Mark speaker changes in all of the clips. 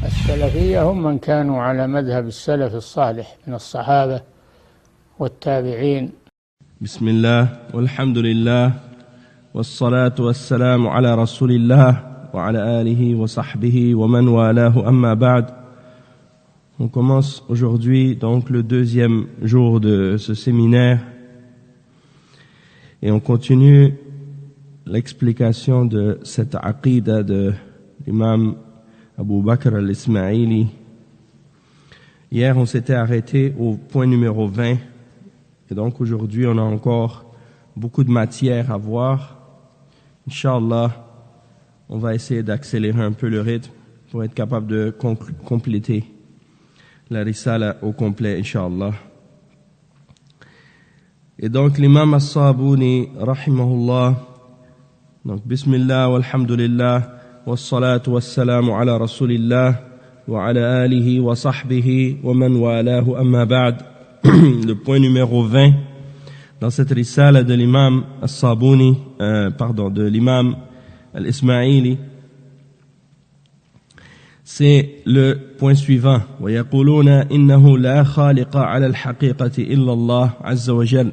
Speaker 1: السلفية هم من كانوا على مذهب السلف الصالح من الصحابة والتابعين.
Speaker 2: بسم الله والحمد لله والصلاة والسلام على رسول الله وعلى آله وصحبه ومن والاه أما بعد. On commence aujourd'hui donc le deuxième jour de ce séminaire et on continue l'explication de cette aqidah de l'imam Abu Bakr al-Ismaili. Hier on s'était arrêté au point numéro 20 et donc aujourd'hui on a encore beaucoup de matière à voir. Inch'Allah, on va essayer d'accélérer un peu le rythme pour être capable de compléter la risala au complet, Inch'Allah. Et donc l'imam As-Sabuni, rahimahullah, donc Bismillah walhamdulillah wassalatu wassalamu ala rasulillah wa ala alihi wa sahbihi wa man walahu amma ba'd. Le point numéro 20 dans cette risala de l'imam As-Sabuni, de l'imam Al-Ismaili, c'est le point suivant. وَيَقُولُونَ إِنَّهُ لَا خَالِقَ عَلَى الْحَقِيقَةِ إِلَّا اللَّهُ عَزَّ وَجَلَّ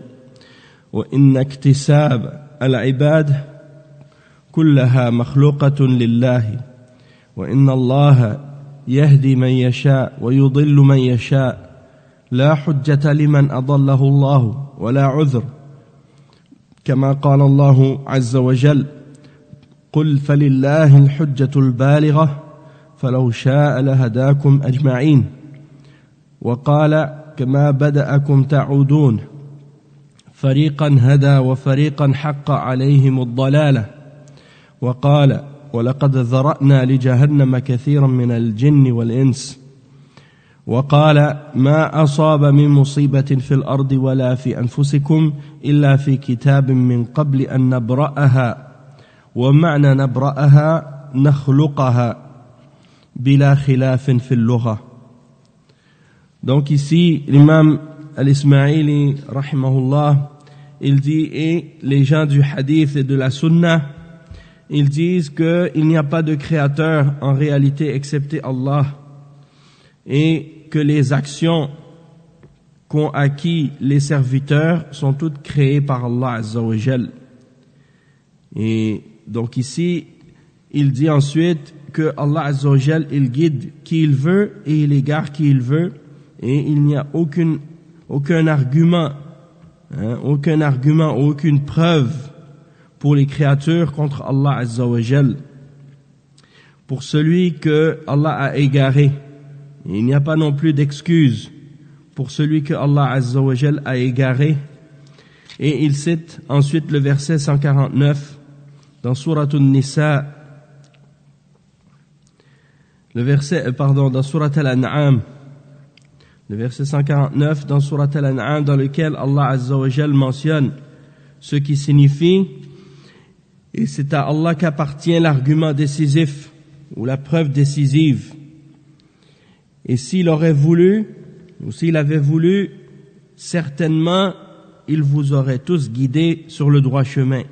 Speaker 2: وَإِنَّ اكْتِسَابَ الْعِبَادِ كُلَّهَا مَخْلُوقَةٌ لِلَّهِ وَإِنَّ اللَّهَ يَهْدِي مَنْ يَشَاءُ وَيُضِلُّ مَنْ يَشَاءُ لا حجة لمن أضله الله ولا عذر كما قال الله عز وجل قل فلله الحجة البالغة فلو شاء لهداكم أجمعين وقال كما بدأكم تعودون فريقا هدى وفريقا حق عليهم الضلالة وقال ولقد ذرأنا لجهنم كثيرا من الجن والإنس وقال ما أصاب من مصيبة في الأرض ولا في أنفسكم إلا في كتاب من قبل أن نبرأها ومعنى نبرأها نخلقها بلا خلاف في اللغة. Donc ici l'imam Al-Ismaili rahimahullah, il dit, et les gens du hadith et de la sunna, ils disent qu'il n'y a pas de créateur en réalité excepté Allah et que les actions qu'ont acquis les serviteurs sont toutes créées par Allah Azza wa Jal. Et donc ici, il dit ensuite que Allah Azza wa Jal, il guide qui il veut et il égare qui il veut, et il n'y a aucun argument, aucune preuve pour les créatures contre Allah Azza wa Jal. Pour celui que Allah a égaré, il n'y a pas non plus d'excuse pour celui que Allah Azza wa Jal a égaré. Et il cite ensuite le verset 149 dans Surat An-Nisa, dans Surat Al-An'am, le verset 149 dans Surat Al-An'am, dans lequel Allah Azza wa Jal mentionne ce qui signifie, et c'est à Allah qu'appartient l'argument décisif ou la preuve décisive. Et s'il aurait voulu, ou s'il avait voulu, certainement, il vous aurait tous guidés sur le droit chemin.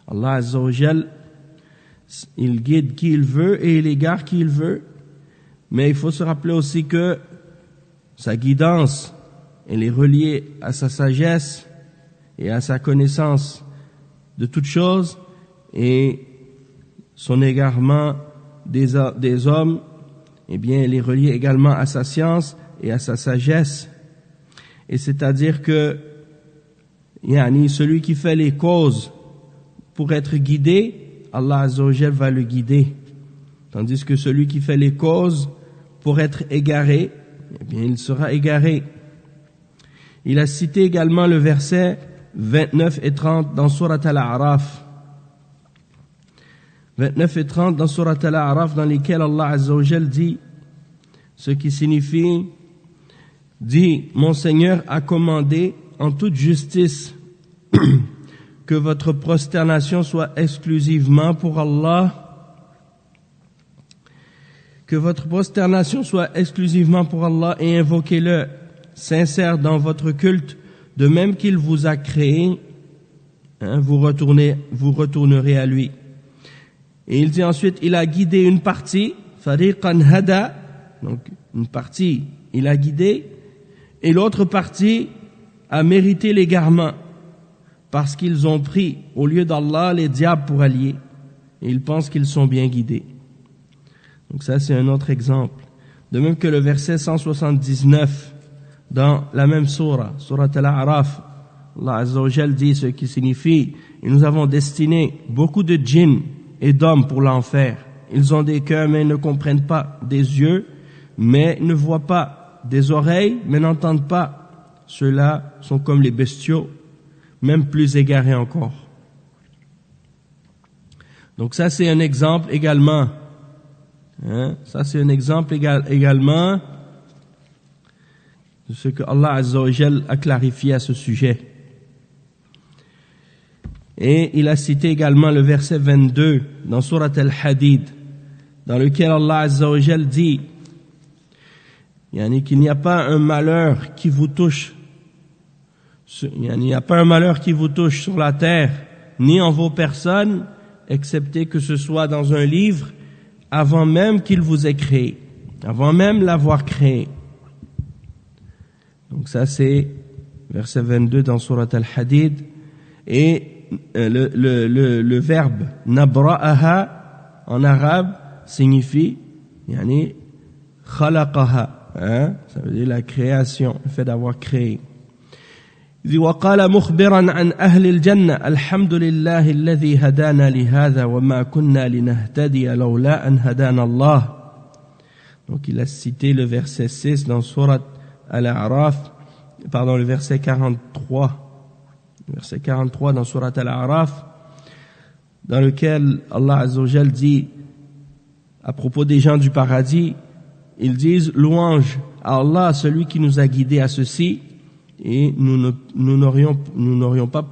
Speaker 2: Allah Azza wa Jal, il guide qui il veut et il égare qui il veut. Mais il faut se rappeler aussi que sa guidance, elle est reliée à sa sagesse et à sa connaissance de toutes choses, et son égarement des hommes, eh bien, elle est reliée également à sa science et à sa sagesse. Et c'est-à-dire que, celui qui fait les causes pour être guidé, Allah Azza wa Jal va le guider. Tandis que celui qui fait les causes pour être égaré, eh bien, il sera égaré. Il a cité également le verset 29 et 30 dans Surat Al-A'raf. 29 et 30 dans Surat Al-A'raf, dans lesquels Allah Azza wa Jal dit, ce qui signifie, dit, mon Seigneur a commandé en toute justice que votre prosternation soit exclusivement pour Allah, que votre prosternation soit exclusivement pour Allah, et invoquez-le sincère dans votre culte, de même qu'il vous a créé, vous retournerez à lui. Et il dit ensuite, il a guidé une partie, fariqan hada, donc une partie il a guidé, et l'autre partie a mérité l'égarement, parce qu'ils ont pris au lieu d'Allah les diables pour alliés, et ils pensent qu'ils sont bien guidés. Donc ça c'est un autre exemple. De même que le verset 179 dans la même sourate Al-A'raf, Allah Azza wa Jal dit ce qui signifie: et nous avons destiné beaucoup de djinns et d'hommes pour l'enfer. Ils ont des cœurs mais ne comprennent pas, des yeux mais ne voient pas, des oreilles mais n'entendent pas. Ceux-là sont comme les bestiaux, même plus égarés encore. Donc ça c'est un exemple également. Ça c'est un exemple également de ce que Allah Azza wa Jal a clarifié à ce sujet. Et il a cité également le verset 22 dans Surat Al-Hadid, dans lequel Allah Azza wa Jal dit qu'il n'y a pas un malheur qui vous touche, il n'y a pas un malheur qui vous touche sur la terre, ni en vos personnes, excepté que ce soit dans un livre avant même qu'il vous ait créé, avant même l'avoir créé. Donc ça c'est verset 22 dans Surat Al-Hadid. Et le verbe nabra'aha en arabe signifie khalaqaha, ça veut dire la création, le fait d'avoir créé. وقال مخبرا عن أهل الجنة الحمد لله الذي هدانا لهذا وما كنا لنهتدي لولا أن هدانا الله. Donc il a cité le verset 6 dans Surat Al-A'raf, le verset 43. Verset 43 dans Surat Al-A'raf, dans lequel Allah Azza wa Jal dit à propos des gens du paradis, ils disent louange à Allah, celui qui nous a guidés à ceci, et nous n'aurions pas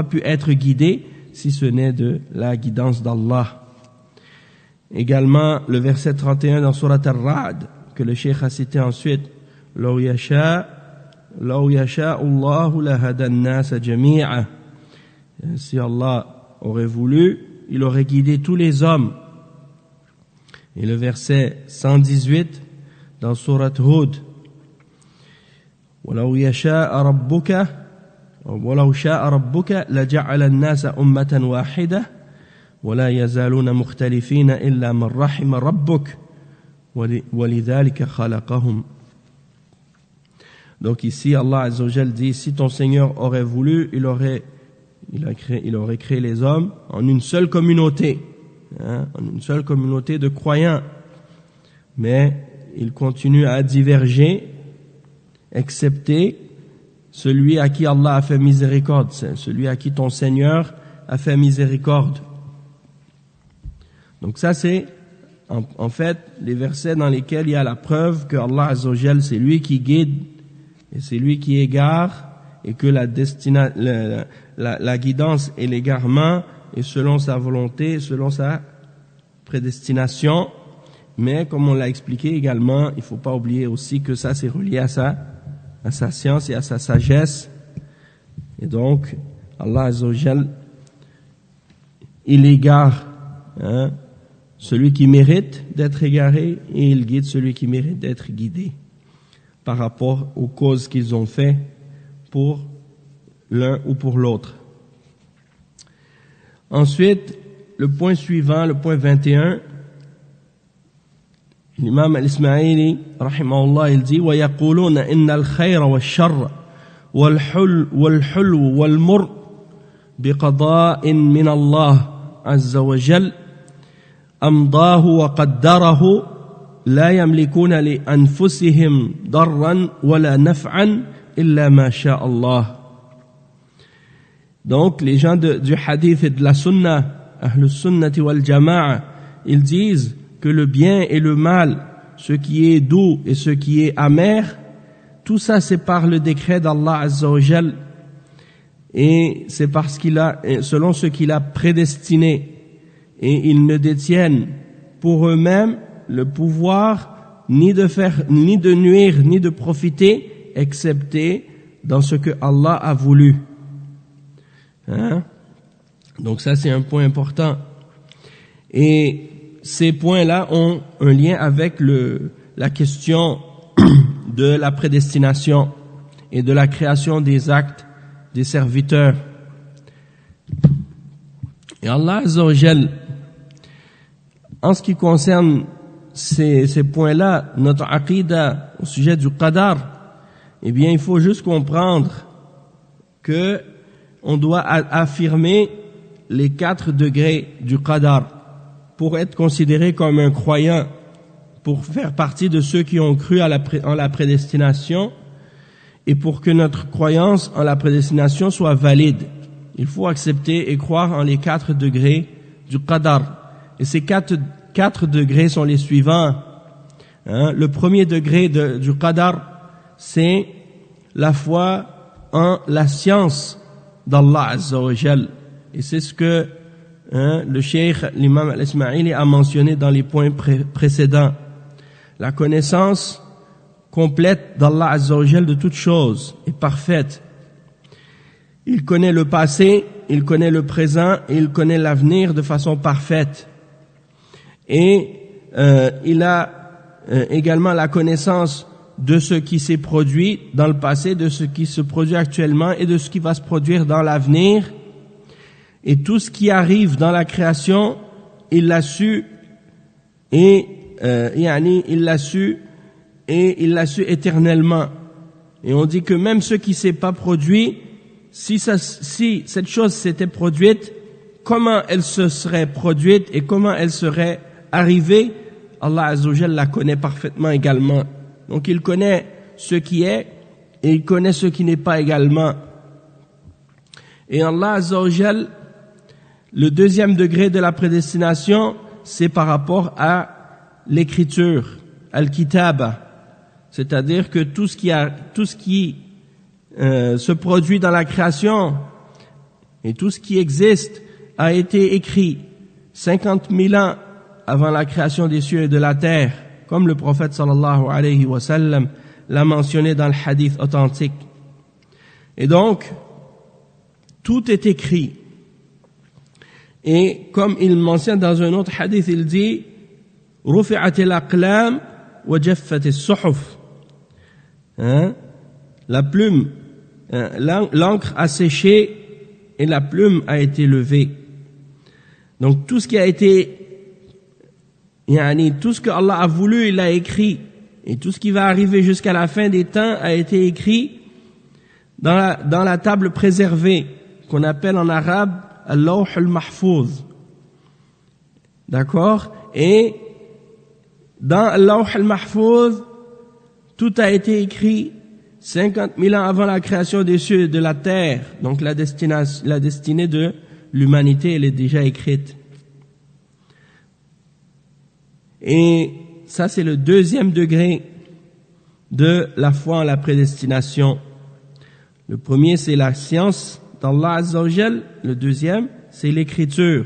Speaker 2: pu être guidés si ce n'est de la guidance d'Allah. Également le verset 31 dans Surat Al-Ra'd que le Cheikh a cité ensuite, law yasha Allahu lahada an-nas jami'a. Si Allah aurait voulu, il aurait guidé tous les hommes. Et le verset 118 dans Surat Hud, ولو شاء ربك لجعل الناس أمة واحدة ولا يزالون مختلفين إلا من رحم ربك ولذلك خلقهم. Donc ici Allah Azza wa Jal dit, si ton Seigneur aurait voulu, il aurait créé les hommes en une seule communauté, en une seule communauté de croyants, mais ils continuent à diverger, excepté celui à qui Allah a fait miséricorde, celui à qui ton Seigneur a fait miséricorde. Donc ça c'est en fait les versets dans lesquels il y a la preuve que Allah Azza wa Jal, c'est lui qui guide et c'est lui qui égare, et que la guidance et l'égarement est selon sa volonté, selon sa prédestination. Mais comme on l'a expliqué également, il ne faut pas oublier aussi que ça c'est relié à sa science et à sa sagesse. Et donc Allah Azza wa Jal, il égare celui qui mérite d'être égaré, et il guide celui qui mérite d'être guidé par rapport aux causes qu'ils ont fait pour l'un ou pour l'autre. Ensuite, le point suivant, le point 21, l'imam al-Ismaili rahimahullah, il dit وَيَقُولُونَ إِنَّ الْخَيْرَ وَالشَّرَّ وَالْحُلْوَ وَالْمُرْ بِقَضَاءٍ مِّنَ اللَّهِ عَزَّ وَجَلَّ أَمْضَاهُ وَقَدَّرَهُ لا يملكون لأنفسهم ضرا ولا نفعا إلا ما شاء الله. Donc les gens du hadith et de la sunna, ahlus sunnati wal jama'a, ils disent que le bien et le mal, ce qui est doux et ce qui est amer, tout ça c'est par le décret d'Allah Azza wa Jal, et c'est parce selon ce qu'il a prédestiné, et ils ne détiennent pour eux-mêmes le pouvoir ni de nuire ni de profiter, excepté dans ce que Allah a voulu. Donc ça c'est un point important. Et ces points-là ont un lien avec la question de la prédestination et de la création des actes des serviteurs. Et Allah Azza wa Jal, en ce qui concerne ces points-là, notre aqida au sujet du qadar, eh bien, il faut juste comprendre que on doit affirmer les 4 degrés du qadar pour être considéré comme un croyant, pour faire partie de ceux qui ont cru en la prédestination et pour que notre croyance en la prédestination soit valide. Il faut accepter et croire en les 4 degrés du qadar. Et ces 4 degrés sont les suivants. Le premier degré du qadar, c'est la foi en la science d'Allah Azza wa Jal. Et c'est ce que le cheikh, l'imam al-Ismaili, a mentionné dans les points précédents. La connaissance complète d'Allah Azza wa Jal de toutes choses est parfaite. Il connaît le passé, il connaît le présent et il connaît l'avenir de façon parfaite. Et il a également la connaissance de ce qui s'est produit dans le passé, de ce qui se produit actuellement et de ce qui va se produire dans l'avenir. Et tout ce qui arrive dans la création, il l'a su et il l'a su éternellement. Et on dit que même ce qui s'est pas produit, si cette chose s'était produite, comment elle se serait produite et comment elle serait arrivée, Allah Azza wa Jal la connaît parfaitement également. Donc il connaît ce qui est et il connaît ce qui n'est pas également. Et Allah Azza wa Jal, le deuxième degré de la prédestination, c'est par rapport à l'écriture, al-kitaba, c'est-à-dire que tout ce qui se produit dans la création et tout ce qui existe a été écrit 50 000 ans avant la création des cieux et de la terre, comme le prophète sallallahu alayhi wa sallam l'a mentionné dans le hadith authentique. Et donc, tout est écrit. Et comme il mentionne dans un autre hadith, il dit « Rufi'at al-aqlam wa jaffat as-suhuf » la plume, l'encre a séché et la plume a été levée. Donc tout ce qui a été, tout ce que Allah a voulu, il l'a écrit. Et tout ce qui va arriver jusqu'à la fin des temps a été écrit dans la table préservée, qu'on appelle en arabe al-lawh al-mahfouz. D'accord? Et dans al-lawh al-mahfouz, tout a été écrit 50 000 ans avant la création des cieux et de la terre. Donc la destinée de l'humanité, elle est déjà écrite. Et ça, c'est le deuxième degré de la foi en la prédestination. Le premier, c'est la science d'Allah Azza wa Jal. Le deuxième, c'est l'écriture.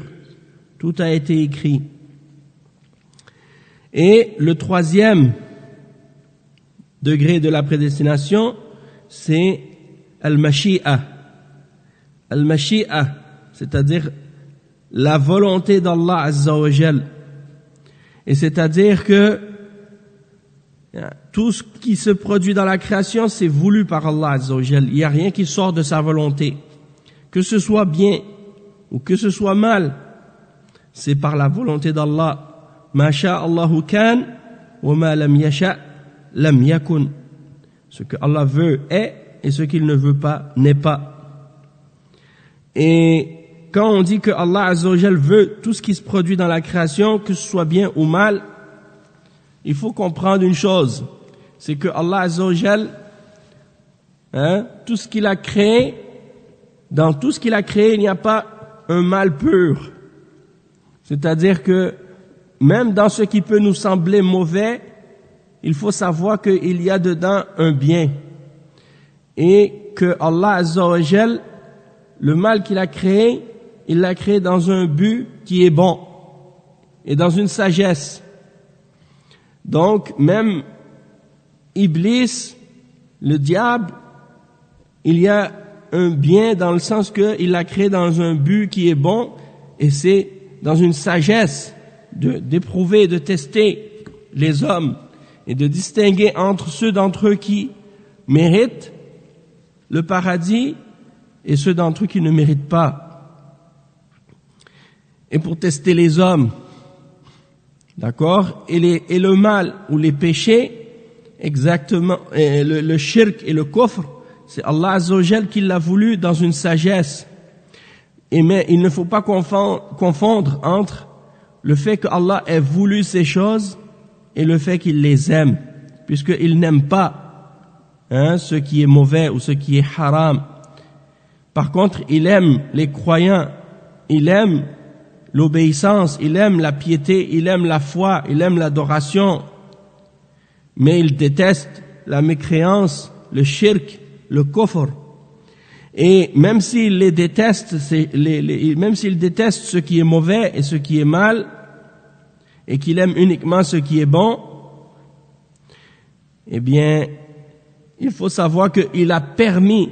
Speaker 2: Tout a été écrit. Et le troisième degré de la prédestination, c'est al-mashi'a. Al-mashi'a, c'est-à-dire la volonté d'Allah Azza wa Jal. Et c'est-à-dire que tout ce qui se produit dans la création, c'est voulu par Allah Azza wa Jal. Il n'y a rien qui sort de sa volonté. Que ce soit bien ou que ce soit mal, c'est par la volonté d'Allah. Ma sha'Allahu kan wa ma lam yasha' lam yakun. Ce que Allah veut est et ce qu'il ne veut pas n'est pas. Et quand on dit que Allah Azza wa Jal veut tout ce qui se produit dans la création, que ce soit bien ou mal, il faut comprendre une chose, c'est que Allah Azza wa Jal, tout ce qu'il a créé, dans tout ce qu'il a créé, il n'y a pas un mal pur. C'est-à-dire que même dans ce qui peut nous sembler mauvais, il faut savoir qu'il y a dedans un bien. Et que Allah Azza wa Jal, le mal qu'il a créé, il l'a créé dans un but qui est bon et dans une sagesse. Donc, même Iblis, le diable, il y a un bien dans le sens qu'il l'a créé dans un but qui est bon et c'est dans une sagesse d'éprouver et de tester les hommes et de distinguer entre ceux d'entre eux qui méritent le paradis et ceux d'entre eux qui ne méritent pas. Et pour tester les hommes, d'accord, et le mal ou les péchés, exactement, le shirk et le kufr, c'est Allah Azza wa Jal qui l'a voulu dans une sagesse. Mais il ne faut pas confondre entre le fait que Allah ait voulu ces choses et le fait qu'il les aime, puisqu'il n'aime pas ce qui est mauvais ou ce qui est haram. Par contre, il aime les croyants, il aime l'obéissance, il aime la piété, il aime la foi, il aime l'adoration, mais il déteste la mécréance, le shirk, le kufr. Et même s'il les déteste, même s'il déteste ce qui est mauvais et ce qui est mal, et qu'il aime uniquement ce qui est bon, eh bien, il faut savoir qu'il a permis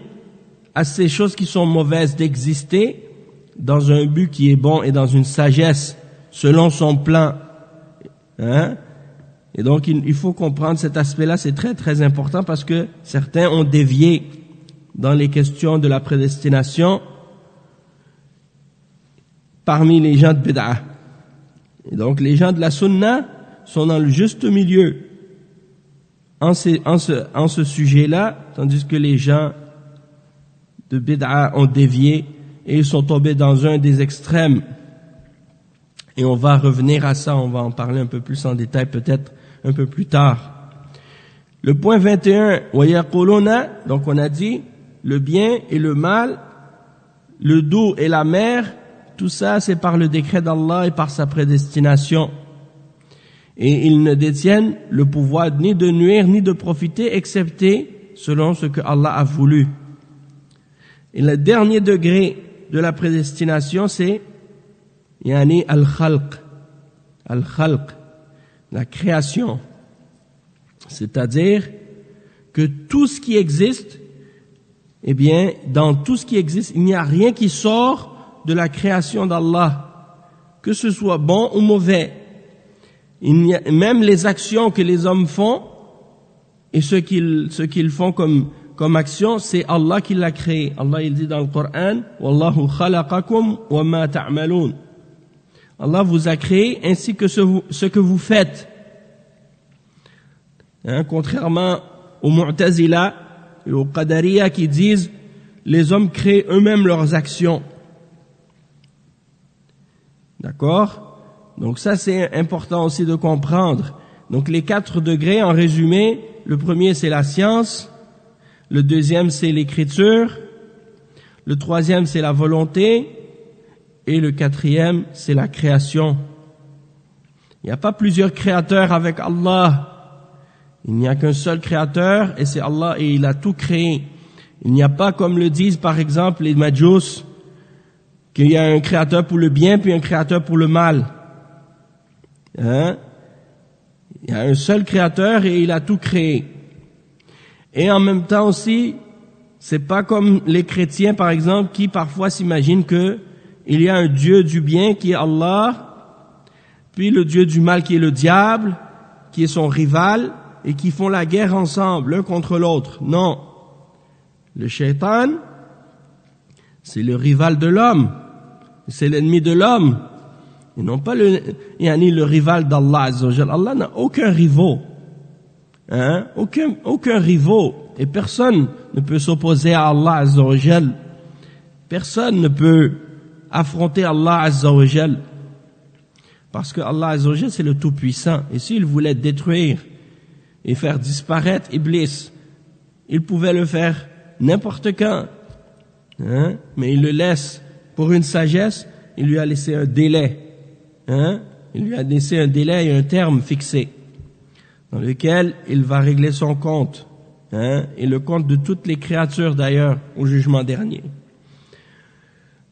Speaker 2: à ces choses qui sont mauvaises d'exister dans un but qui est bon et dans une sagesse selon son plan. Et donc, il faut comprendre cet aspect-là, c'est très très important parce que certains ont dévié dans les questions de la prédestination parmi les gens de Bid'ah. Et donc, les gens de la Sunna sont dans le juste milieu en ce sujet-là, tandis que les gens de Bid'ah ont dévié et ils sont tombés dans un des extrêmes. Et on va revenir à ça, on va en parler un peu plus en détail peut-être un peu plus tard. Le point 21, wa yaquluna, donc on a dit le bien et le mal, le doux et la mer, tout ça c'est par le décret d'Allah et par sa prédestination. Et ils ne détiennent le pouvoir ni de nuire ni de profiter, excepté selon ce que Allah a voulu. Et le dernier degré de la prédestination, c'est yani al-khalq, la création. C'est-à-dire que tout ce qui existe, eh bien, dans tout ce qui existe, il n'y a rien qui sort de la création d'Allah, que ce soit bon ou mauvais. Même les actions que les hommes font et ce qu'ils font comme action, c'est Allah qui l'a créé. Allah il dit dans le Coran, Wallahu khalaqakum wa ma ta'malun. Allah vous a créé ainsi que ce que vous faites. Contrairement aux Mu'tazila et aux Qadariya qui disent les hommes créent eux-mêmes leurs actions. D'accord? Donc ça c'est important aussi de comprendre. Donc les 4 degrés en résumé, le premier c'est la science, le deuxième c'est l'écriture, le troisième c'est la volonté et le quatrième c'est la création. Il n'y a pas plusieurs créateurs avec Allah. Il n'y a qu'un seul créateur et c'est Allah et il a tout créé. Il n'y a pas comme le disent par exemple les Majus qu'il y a un créateur pour le bien puis un créateur pour le mal. Il y a un seul créateur et il a tout créé. Et en même temps aussi, c'est pas comme les chrétiens par exemple qui parfois s'imaginent que il y a un Dieu du bien qui est Allah, puis le Dieu du mal qui est le diable, qui est son rival, et qui font la guerre ensemble, l'un contre l'autre. Non. Le shaitan, c'est le rival de l'homme. C'est l'ennemi de l'homme. Et non pas le rival d'Allah Azza wa Jal. Allah n'a aucun rival. Aucun rival. Et personne ne peut s'opposer à Allah Azza wa Jal. Personne ne peut affronter Allah Azza wa Jal. Parce que Allah Azza wa Jal, c'est le Tout-Puissant. Et s'il voulait détruire et faire disparaître Iblis, il pouvait le faire n'importe quand. Mais il le laisse pour une sagesse, il lui a laissé un délai. Il lui a laissé un délai et un terme fixé, dans lequel il va régler son compte, et le compte de toutes les créatures d'ailleurs, au jugement dernier.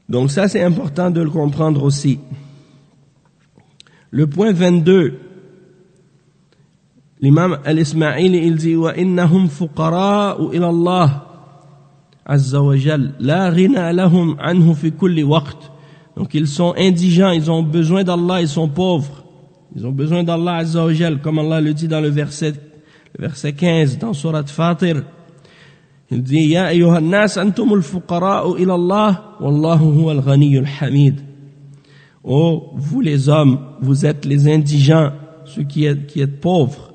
Speaker 2: Donc ça c'est important de le comprendre aussi. Le point 22, l'imam al-Ismaili, il dit wa innahum fuqara'u ila Allah azza wa jal la ghina lahum anhu fi kulli waqt. Donc ils sont indigents, ils ont besoin d'Allah, ils sont pauvres Ils ont besoin d'Allah Azza wa Jal, comme Allah le dit dans le verset 15 dans Surat Fatir. Il dit Ya ayyuhan nas antumul fuqara'u ila Allah wallahu huwal ghaniyyul hamid. Oh, vous les hommes, vous êtes les indigents, ceux qui êtes pauvres,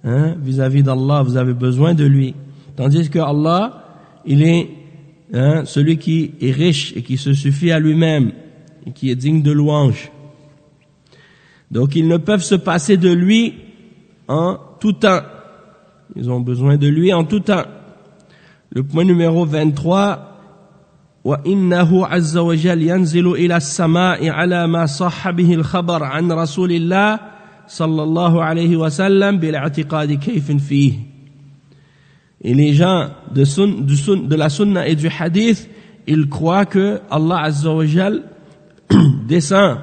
Speaker 2: hein, vis-à-vis d'Allah, vous avez besoin de lui. Tandis que Allah, il est celui qui est riche et qui se suffit à lui-même et qui est digne de louange. Donc ils ne peuvent se passer de lui en tout temps. Ils ont besoin de lui en tout temps. Le point numéro 23, وَإِنَّهُ عَزَّ وَجَلْ يَنزِلُ إِلَى السَّمَاءِ عَلَى مَا صَحَّ بِهِ الْخَبَرَ عَنْ رَسُولِ اللَّهِ صلى الله عليه وسلم بالاعتقاد كيف فيه. Et les gens de la sunna et du hadith, ils croient que Allah Azza wa Jal descend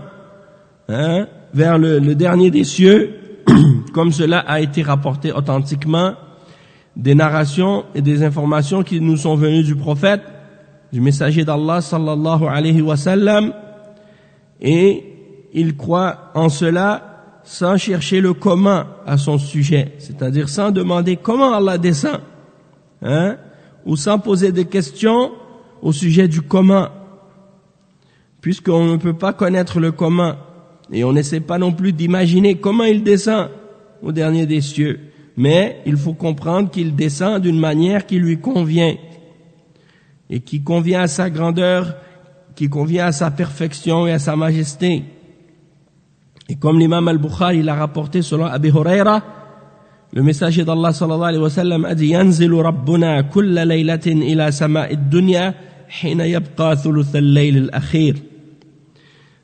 Speaker 2: vers le dernier des cieux, comme cela a été rapporté authentiquement, des narrations et des informations qui nous sont venues du prophète, du messager d'Allah sallallahu alayhi wa sallam, et ils croient en cela sans chercher le comment à son sujet, c'est-à-dire sans demander comment Allah descend, ou sans poser des questions au sujet du comment, puisqu'on ne peut pas connaître le comment. Et on n'essaie pas non plus d'imaginer comment il descend au dernier des cieux. Mais il faut comprendre qu'il descend d'une manière qui lui convient. Et qui convient à sa grandeur, qui convient à sa perfection et à sa majesté. Et comme l'imam al-Bukhari l'a rapporté selon Abi Huraira, le messager d'Allah sallallahu alayhi wa sallam a dit Yanzilu Rabbuna kulla laylatin ila sama'i dunya hina yabqa thuluth al-layl al-akhir.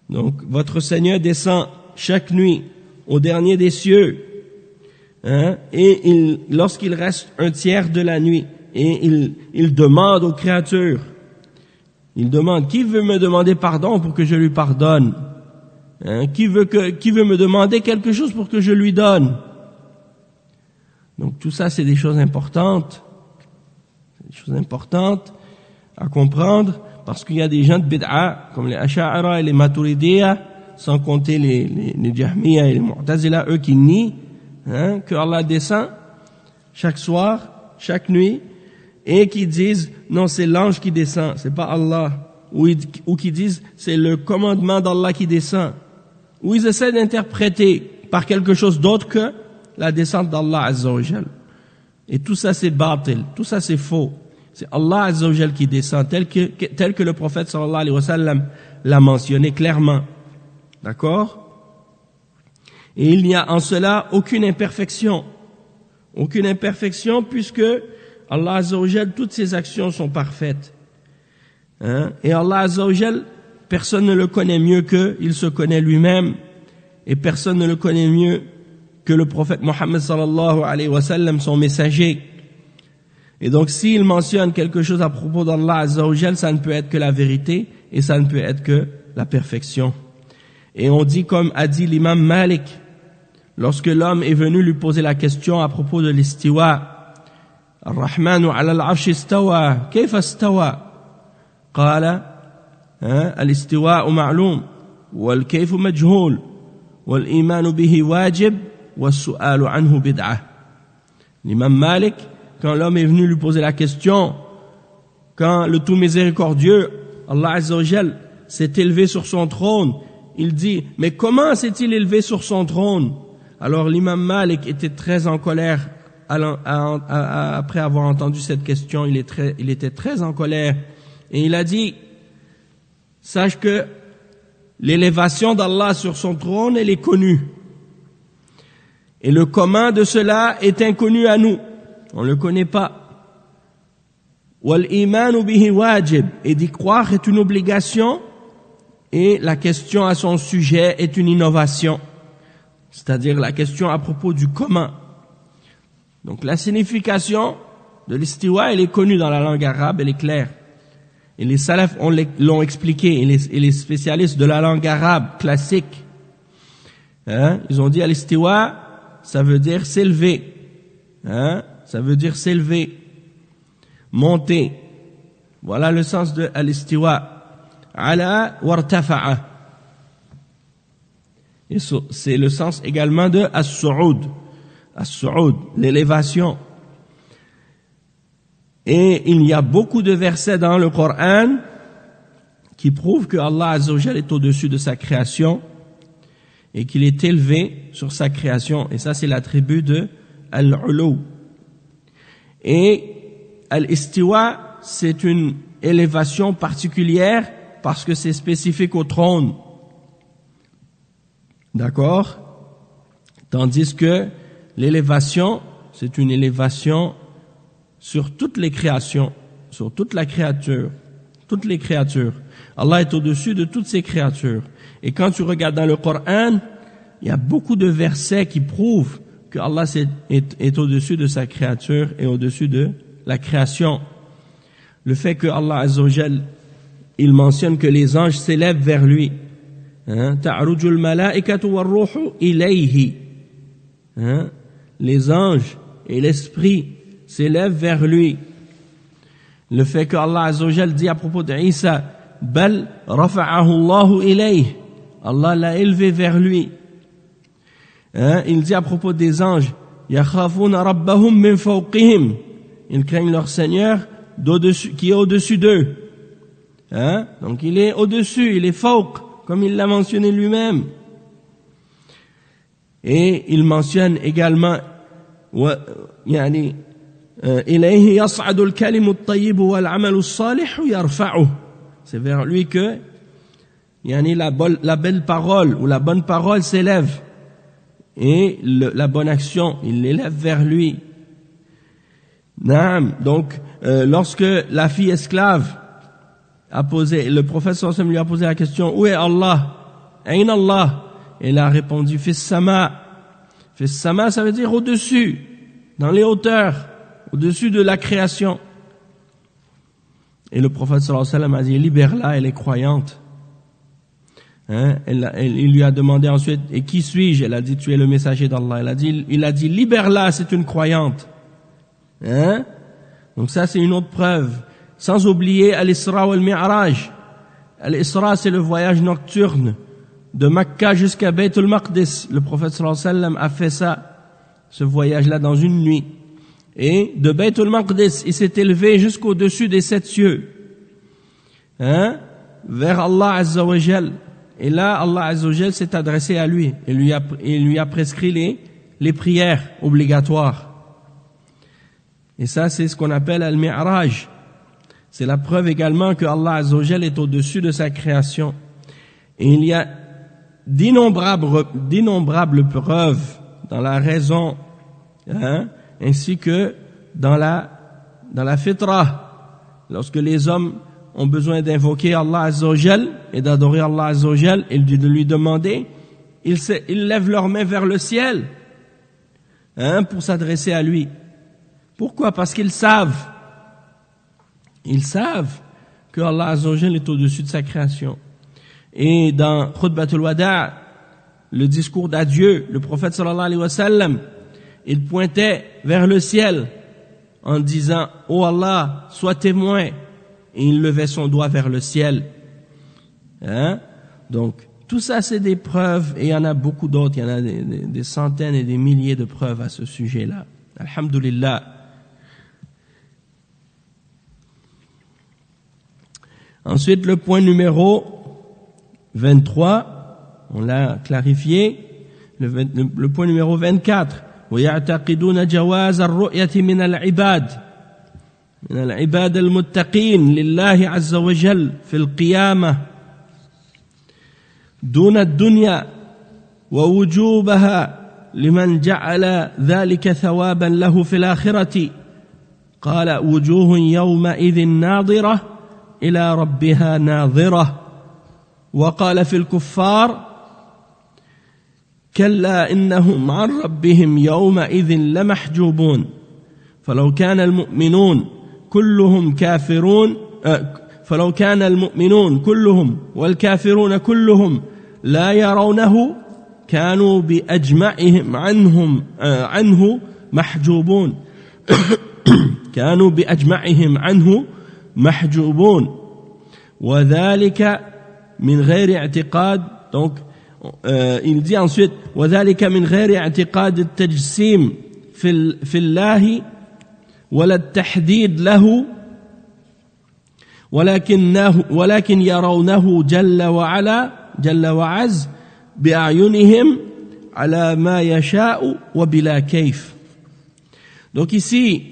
Speaker 2: Donc, votre Seigneur descend chaque nuit au dernier des cieux, et lorsqu'il reste un tiers de la nuit, et il demande aux créatures, il demande, qui veut me demander pardon pour que je lui pardonne? Qui veut me demander quelque chose pour que je lui donne? Donc, tout ça, c'est des choses importantes, à comprendre, parce qu'il y a des gens de bid'a, comme les Asha'ara et les Maturidiyya, sans compter les Jahmiyya et les Mu'tazila, eux qui nient que Allah descend chaque soir, chaque nuit, et qui disent non, c'est l'ange qui descend, c'est pas Allah, ou qui disent c'est le commandement d'Allah qui descend, ou ils essaient d'interpréter par quelque chose d'autre que la descente d'Allah Azza wa Jal. Et tout ça c'est batil, tout ça c'est faux. C'est Allah Azza wa Jal qui descend, tel que le prophète sallallahu alayhi wa sallam l'a mentionné clairement. D'accord? Et il n'y a en cela aucune imperfection. Aucune imperfection puisque Allah Azza wa Jal, toutes ses actions sont parfaites. Et Allah Azza wa Jal, personne ne le connaît mieux qu'il se connaît lui-même. Et personne ne le connaît mieux que le prophète Mohammed sallallahu alayhi wa sallam, son messager. Et donc, s'il mentionne quelque chose à propos d'Allah Azza wa Jal, ça ne peut être que la vérité et ça ne peut être que la perfection. Et on dit comme a dit l'imam Malik, lorsque l'homme est venu lui poser la question à propos de l'istiwa, Ar-Rahmanu ala al-arsh istawa, kayfa istawa? Qala, al-istiwa ma'lum, wal-kayfu majhul, wal-imanu bihi wajib, was-su'alu anhu bid'ah. L'imam Malik, quand l'homme est venu lui poser la question, quand le tout miséricordieux, Allah Azza wa Jal, s'est élevé sur son trône, il dit, mais comment s'est-il élevé sur son trône? Alors l'imam Malik était très en colère après avoir entendu cette question, il était très en colère, et il a dit, sache que l'élévation d'Allah sur son trône, elle est connue. Et le comment de cela est inconnu à nous. On ne le connaît pas. Wal imanu bihi wajib, et d'y croire est une obligation, et la question à son sujet est une innovation. C'est-à-dire la question à propos du comment. Donc la signification de l'istiwa, elle est connue dans la langue arabe, elle est claire. Et les salafs l'ont expliqué, et les spécialistes de la langue arabe classique, ils ont dit à l'istiwa, ça veut dire s'élever. Ça veut dire s'élever, monter. Voilà le sens de al-istiwa. Ala wartafa'a. Et c'est le sens également de as-su'ud. As-su'ud, l'élévation. Et il y a beaucoup de versets dans le Coran qui prouvent que Allah Azza wa Jalla est au-dessus de sa création et qu'il est élevé sur sa création. Et ça, c'est l'attribut de al-ulu. Et al-istiwa, c'est une élévation particulière parce que c'est spécifique au trône. D'accord? Tandis que l'élévation, c'est une élévation sur toutes les créations, sur toute la créature, toutes les créatures. Allah est au-dessus de toutes ces créatures. Et quand tu regardes dans le Coran, il y a beaucoup de versets qui prouvent que Allah est au-dessus de sa créature et au-dessus de la création. Le fait que Allah Azza wa Jal, il mentionne que les anges s'élèvent vers lui. Ta'rujul malaikatu war-ruhu ilayhi. Les anges et l'esprit s'élèvent vers lui. Le fait que Allah Azza wa Jal dit à propos d'Isa, bal rafa'ahu Allahu ilayhi. Allah l'a élevé vers lui. Il dit à propos des anges, yakhafuna rabbahum min fawqihim. Ils craignent leur Seigneur qui est au-dessus d'eux. Donc il est au-dessus, il est fawq, comme il l'a mentionné lui-même. Et il mentionne également ilayhi yas'adu al-kalimu at-tayyib wal 'amalu as-salih yarfa'uhu. C'est vers lui que la belle parole ou la bonne parole s'élève et la bonne action, il l'élève vers lui. Naam. Donc lorsque la fille esclave le prophète sallallahu alayhi wa sallam lui a posé la question, où est Allah? Ayn Allah? Et il a répondu, fis sama. Fis sama, ça veut dire au-dessus, dans les hauteurs, au-dessus de la création. Et le prophète sallallahu alayhi wa sallam a dit, libère-la, elle est croyante. Il lui a demandé ensuite, et qui suis-je? Elle a dit, tu es le messager d'Allah. Il a dit, libère-la, c'est une croyante. Donc ça, c'est une autre preuve. Sans oublier Al-Isra wal-Mi'raj. Al-Isra, c'est le voyage nocturne de Mecca jusqu'à Bayt al-Maqdis. Le prophète sallallahu alayhi wa sallam a fait ça, ce voyage-là dans une nuit. Et de Bayt al-Maqdis, il s'est élevé jusqu'au-dessus des 7 cieux. Vers Allah Azza wa Jal. Et là, Allah Azza wa Jal s'est adressé à lui et lui a prescrit les prières obligatoires. Et ça, c'est ce qu'on appelle Al-Mi'raj. C'est la preuve également que Allah Azza wa Jal est au-dessus de sa création. Et il y a d'innombrables preuves dans la raison, ainsi que dans la fitra. Lorsque les hommes ont besoin d'invoquer Allah Azza wa Jal et d'adorer Allah Azza wa Jal et de lui demander, ils lèvent leurs mains vers le ciel, pour s'adresser à lui. Pourquoi? Parce qu'ils savent que Allah Azza wa Jal est au-dessus de sa création. Et dans Khutbatul Wada', le discours d'adieu, le prophète sallallahu alayhi wa sallam, il pointait vers le ciel en disant, oh Allah, sois témoin. Et il levait son doigt vers le ciel. Donc, tout ça, c'est des preuves, et il y en a beaucoup d'autres. Il y en a des centaines et des milliers de preuves à ce sujet-là. Alhamdulillah. Ensuite, le point numéro 23, on l'a clarifié. Le point numéro 24. وَيَعْتَقِدُونَ جَوَازَ الرُّؤْيَةِ مِنَ العباد المتقين لله عز وجل في القيامة دون الدنيا ووجوبها لمن جعل ذلك ثوابا له في الآخرة قال وجوه يومئذ ناظرة إلى ربها ناظرة وقال في الكفار كلا إنهم عن ربهم يومئذ لمحجوبون فلو كان المؤمنون كلهم والكافرون كلهم لا يرونه كانوا بأجمعهم عنه محجوبون وذلك من غير اعتقاد. Donc il dit ensuite وذلك من غير اعتقاد التجسيم في الله ولا التحديد له ولكن يرونه جل وعز بأعينهم على ما يشاء وبلا كيف. Donc ici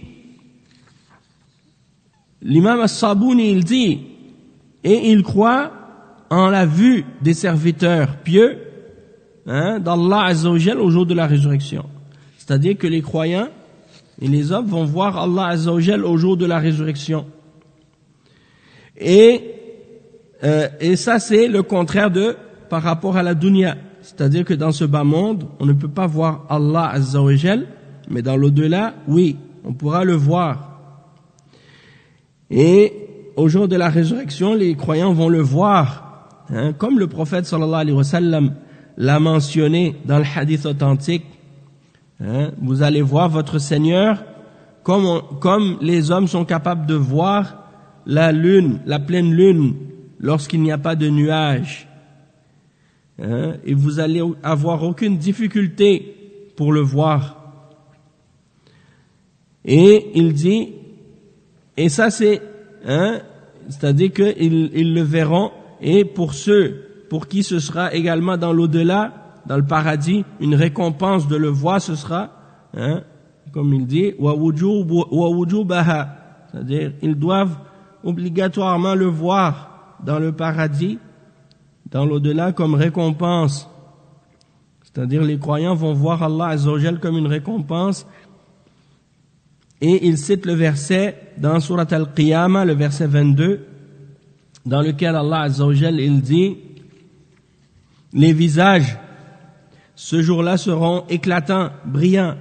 Speaker 2: l'imam As-Sabouni il dit et il croit en la vue des serviteurs pieux d'Allah Azza wa Jal au jour de la résurrection. C'est-à-dire que les croyants et les hommes vont voir Allah Azza wa Jal au jour de la résurrection. Et ça c'est le contraire par rapport à la dunya. C'est-à-dire que dans ce bas monde, on ne peut pas voir Allah Azza wa Jal, mais dans l'au-delà, oui, on pourra le voir. Et au jour de la résurrection, les croyants vont le voir, comme le prophète sallallahu alayhi wa sallam l'a mentionné dans le hadith authentique. Vous allez voir votre Seigneur comme les hommes sont capables de voir la lune, la pleine lune, lorsqu'il n'y a pas de nuages. Et vous allez avoir aucune difficulté pour le voir. Et il dit, et ça c'est, c'est-à-dire qu'ils le verront, et pour ceux pour qui ce sera également dans l'au-delà, dans le paradis, une récompense de le voir, ce sera, comme il dit, wa wujubaha, c'est-à-dire ils doivent obligatoirement le voir dans le paradis, dans l'au-delà comme récompense. C'est-à-dire les croyants vont voir Allah Azza wa Jal comme une récompense. Et il cite le verset dans Surat Al-Qiyamah, le verset 22, dans lequel Allah Azza wa Jal il dit les visages ce jour-là seront éclatants, brillants,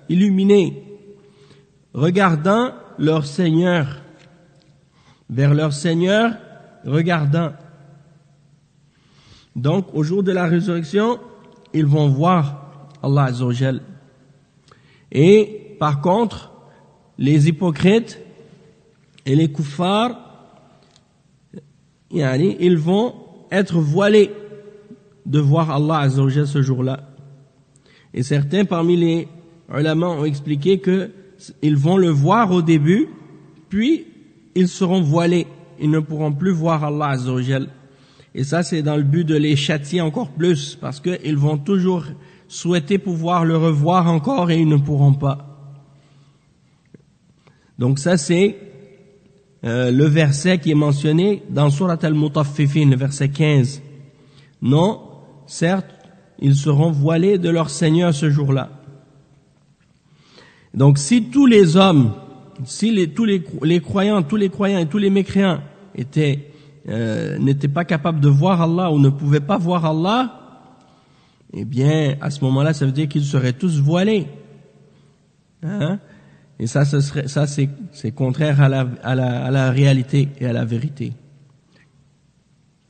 Speaker 2: illuminés, regardant leur Seigneur, vers leur Seigneur regardant. Donc au jour de la résurrection, ils vont voir Allah Azza wa Jal. Et par contre, les hypocrites et les kuffars, ils vont être voilés de voir Allah Azza wa Jal ce jour-là. Et certains parmi les ulama ont expliqué que ils vont le voir au début, puis ils seront voilés. Ils ne pourront plus voir Allah Azza wa Jal. Et ça, c'est dans le but de les châtier encore plus, parce qu'ils vont toujours souhaiter pouvoir le revoir encore et ils ne pourront pas. Donc ça, c'est le verset qui est mentionné dans Surat Al-Mutaffifin, le verset 15. Non, certes, ils seront voilés de leur Seigneur ce jour-là. Donc si tous les hommes, si tous les croyants et tous les mécréants n'étaient pas capables de voir Allah ou ne pouvaient pas voir Allah, eh bien, à ce moment-là, ça veut dire qu'ils seraient tous voilés. Et ça c'est contraire à la réalité et à la vérité.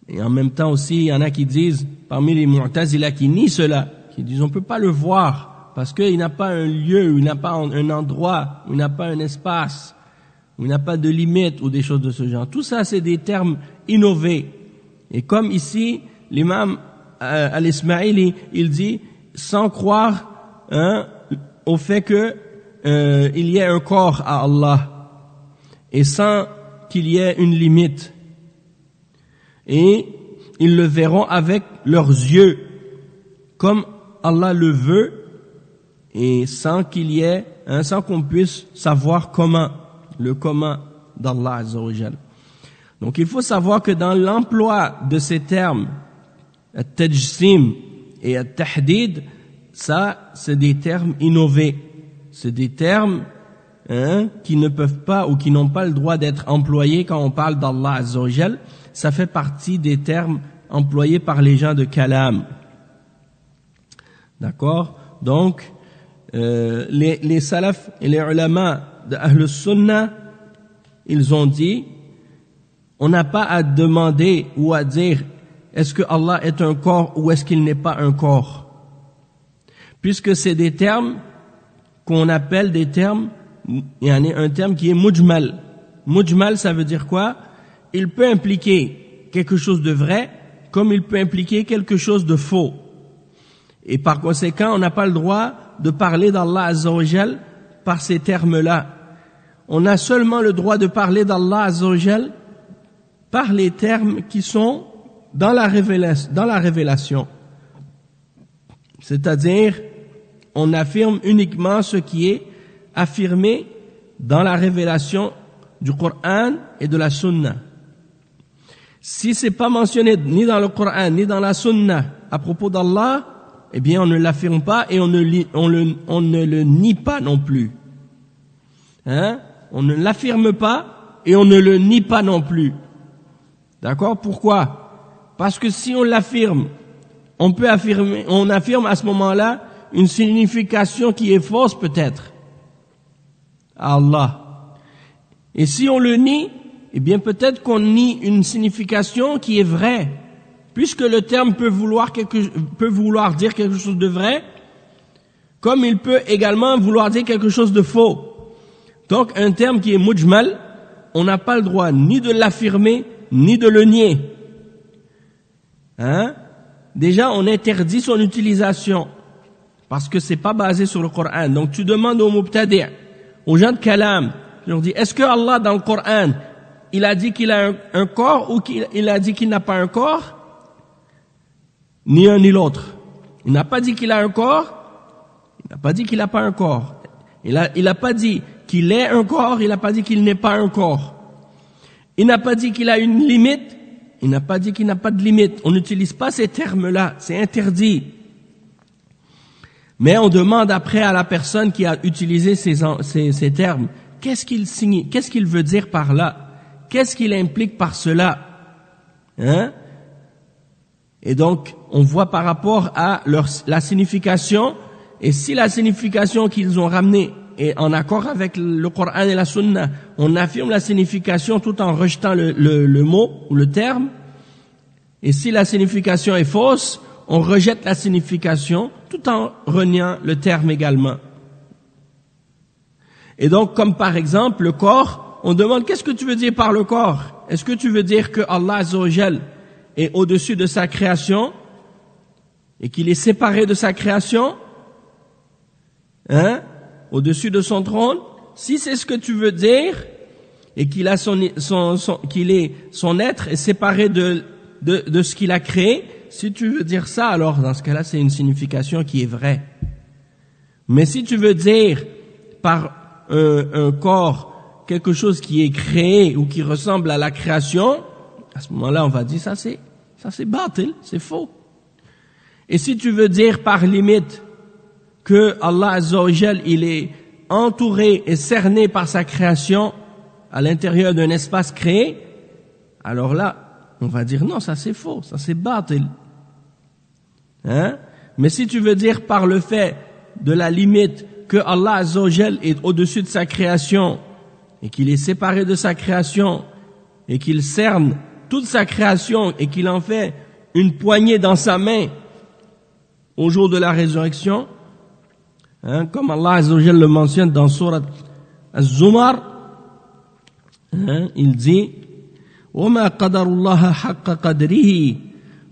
Speaker 2: Et en même temps aussi, il y en a qui disent, parmi les Mu'tazila qui nient cela, qui disent on peut pas le voir parce qu'il n'a pas un lieu, il n'a pas un endroit, il n'a pas un espace, il n'a pas de limite ou des choses de ce genre. Tout ça, c'est des termes innovés. Et comme ici, l'imam Al-Ismaili, il dit, sans croire au fait que il y ait un corps à Allah et sans qu'il y ait une limite. Et ils le verront avec leurs yeux, comme Allah le veut, et sans qu'il y ait, sans qu'on puisse savoir le comment d'Allah Azza wa Jal. Donc il faut savoir que dans l'emploi de ces termes, At-Tajsim et At-Tahdid, ça, c'est des termes innovés. C'est des termes qui ne peuvent pas ou qui n'ont pas le droit d'être employés quand on parle d'Allah Azza wa Jal. Ça fait partie des termes employés par les gens de Kalam. D'accord? Donc, les salaf et les ulama de Ahl Sunnah, ils ont dit, on n'a pas à demander ou à dire, est-ce que Allah est un corps ou est-ce qu'il n'est pas un corps? Puisque c'est des termes qu'on appelle des termes, il y en a un terme qui est mujmal. Mujmal, ça veut dire quoi? Il peut impliquer quelque chose de vrai, comme il peut impliquer quelque chose de faux. Et par conséquent, on n'a pas le droit de parler d'Allah Azza wa Jal par ces termes-là. On a seulement le droit de parler d'Allah Azza wa Jal par les termes qui sont dans la révélation. C'est-à-dire, on affirme uniquement ce qui est affirmé dans la révélation du Coran et de la Sunna. Si c'est pas mentionné ni dans le Coran ni dans la Sunna à propos d'Allah, eh bien on ne l'affirme pas et on ne le nie pas non plus. On ne l'affirme pas et on ne le nie pas non plus. D'accord? Pourquoi? Parce que si on l'affirme, on affirme à ce moment-là une signification qui est fausse peut-être à Allah. Et si on le nie, eh bien peut-être qu'on nie une signification qui est vraie, puisque le terme peut vouloir dire quelque chose de vrai, comme il peut également vouloir dire quelque chose de faux. Donc un terme qui est mujmal, on n'a pas le droit ni de l'affirmer, ni de le nier. Déjà, on interdit son utilisation, parce que c'est pas basé sur le Coran. Donc tu demandes aux mubtadi', aux gens de kalam, tu leur dis, est-ce que Allah dans le Coran, il a dit qu'il a un corps ou qu'il a dit qu'il n'a pas un corps? Ni un ni l'autre. Il n'a pas dit qu'il a un corps, il n'a pas dit qu'il n'a pas un corps. Il a pas dit qu'il est un corps, il n'a pas dit qu'il n'est pas un corps. Il n'a pas dit qu'il a une limite, il n'a pas dit qu'il n'a pas de limite. On n'utilise pas ces termes-là, c'est interdit. Mais on demande après à la personne qui a utilisé ces termes, qu'est-ce qu'il signifie, qu'est-ce qu'il veut dire par là? Qu'est-ce qu'il implique par cela? Et donc, on voit par rapport à la signification, et si la signification qu'ils ont ramenée est en accord avec le Coran et la Sunna, on affirme la signification tout en rejetant le mot ou le terme, et si la signification est fausse, on rejette la signification tout en reniant le terme également. Et donc, comme par exemple, le corps, on demande qu'est-ce que tu veux dire par le corps? Est-ce que tu veux dire que Allah Azza wa Jal est au-dessus de sa création et qu'il est séparé de sa création? Au-dessus de son trône? Si c'est ce que tu veux dire et qu'il a son être est séparé de ce qu'il a créé, si tu veux dire ça, alors dans ce cas-là, c'est une signification qui est vraie. Mais si tu veux dire par un corps quelque chose qui est créé ou qui ressemble à la création, à ce moment-là, on va dire ça c'est batil, c'est faux. Et si tu veux dire par limite que Allah Azza wa Jal, il est entouré et cerné par sa création à l'intérieur d'un espace créé, alors là, on va dire non, ça c'est faux, ça c'est batil. Mais si tu veux dire par le fait de la limite que Allah Azza wa Jal est au-dessus de sa création et qu'il est séparé de sa création et qu'il cerne toute sa création et qu'il en fait une poignée dans sa main au jour de la résurrection, comme Allah Azza wa Jal le mentionne dans Surat Az-Zumar, il dit وَمَا قَدَرُ اللَّهَ حَقَّ قَدْرِهِ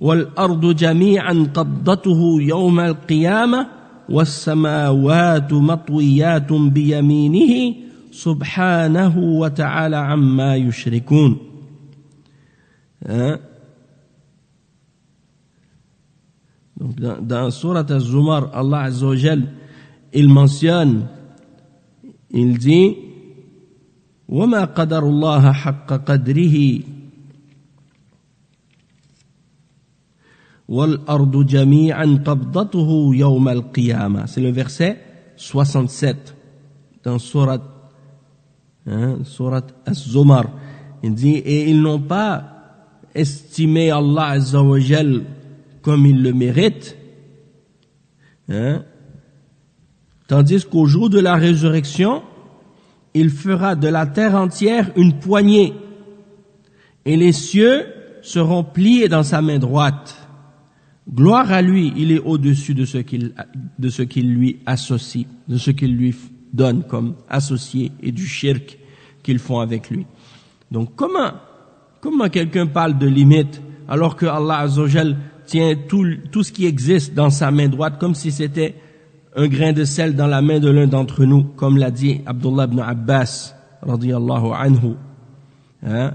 Speaker 2: وَالْأَرْضُ جَمِيعًا قَبْضَتُهُ يَوْمَ الْقِيَامَةِ وَالسَّمَاوَاتُ مَطْوِيَّاتٌ بِيَمِينِهِ سُبْحَانَهُ وَتَعَالَى عَمَّا يُشْرِكُونَ. Donc dans Surat Az-Zumar, Allah Azza wa Jal, il mentionne, il dit وَمَا قَدَرُ اللَّهَ حَقَّ قَدْرِهِ وَالْأَرْضُ جَمِيعًا قَبْضَتُهُ يَوْمَ الْقِيَامَةِ. C'est le verset 67 dans Surat Az-Zumar. Il dit, et ils n'ont pas estimé Allah Azza wa Jal comme il le mérite, tandis qu'au jour de la résurrection, il fera de la terre entière une poignée, et les cieux seront pliés dans sa main droite. Gloire à lui, il est au-dessus de ce qu'il lui associe, de ce qu'il lui donne comme associé et du shirk qu'ils font avec lui. Donc comment quelqu'un parle de limite alors que Allah Azza wa Jal tient tout ce qui existe dans sa main droite, comme si c'était un grain de sel dans la main de l'un d'entre nous, comme l'a dit Abdullah ibn Abbas, radiyallahu anhu. Hein?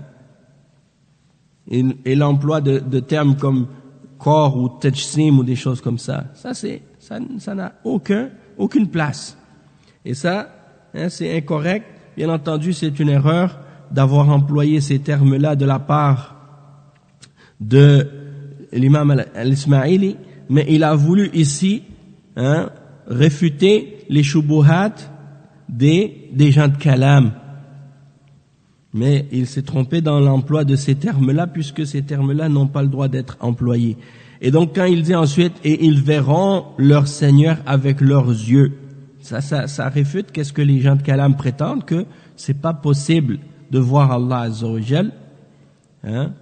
Speaker 2: Et l'emploi de termes comme corps ou tajsim ou des choses comme ça, ça n'a aucune place. Et ça, hein, c'est incorrect. Bien entendu, c'est une erreur d'avoir employé ces termes-là de la part de l'imam al-Ismaili, mais il a voulu ici, hein, réfuter les shubuhat des gens de kalam. Mais il s'est trompé dans l'emploi de ces termes-là, puisque ces termes-là n'ont pas le droit d'être employés. Et donc quand il dit ensuite « et ils verront leur Seigneur avec leurs yeux », ça réfute qu'est-ce que les gens de kalam prétendent, que c'est pas possible de voir Allah Azza wa Jal, hein,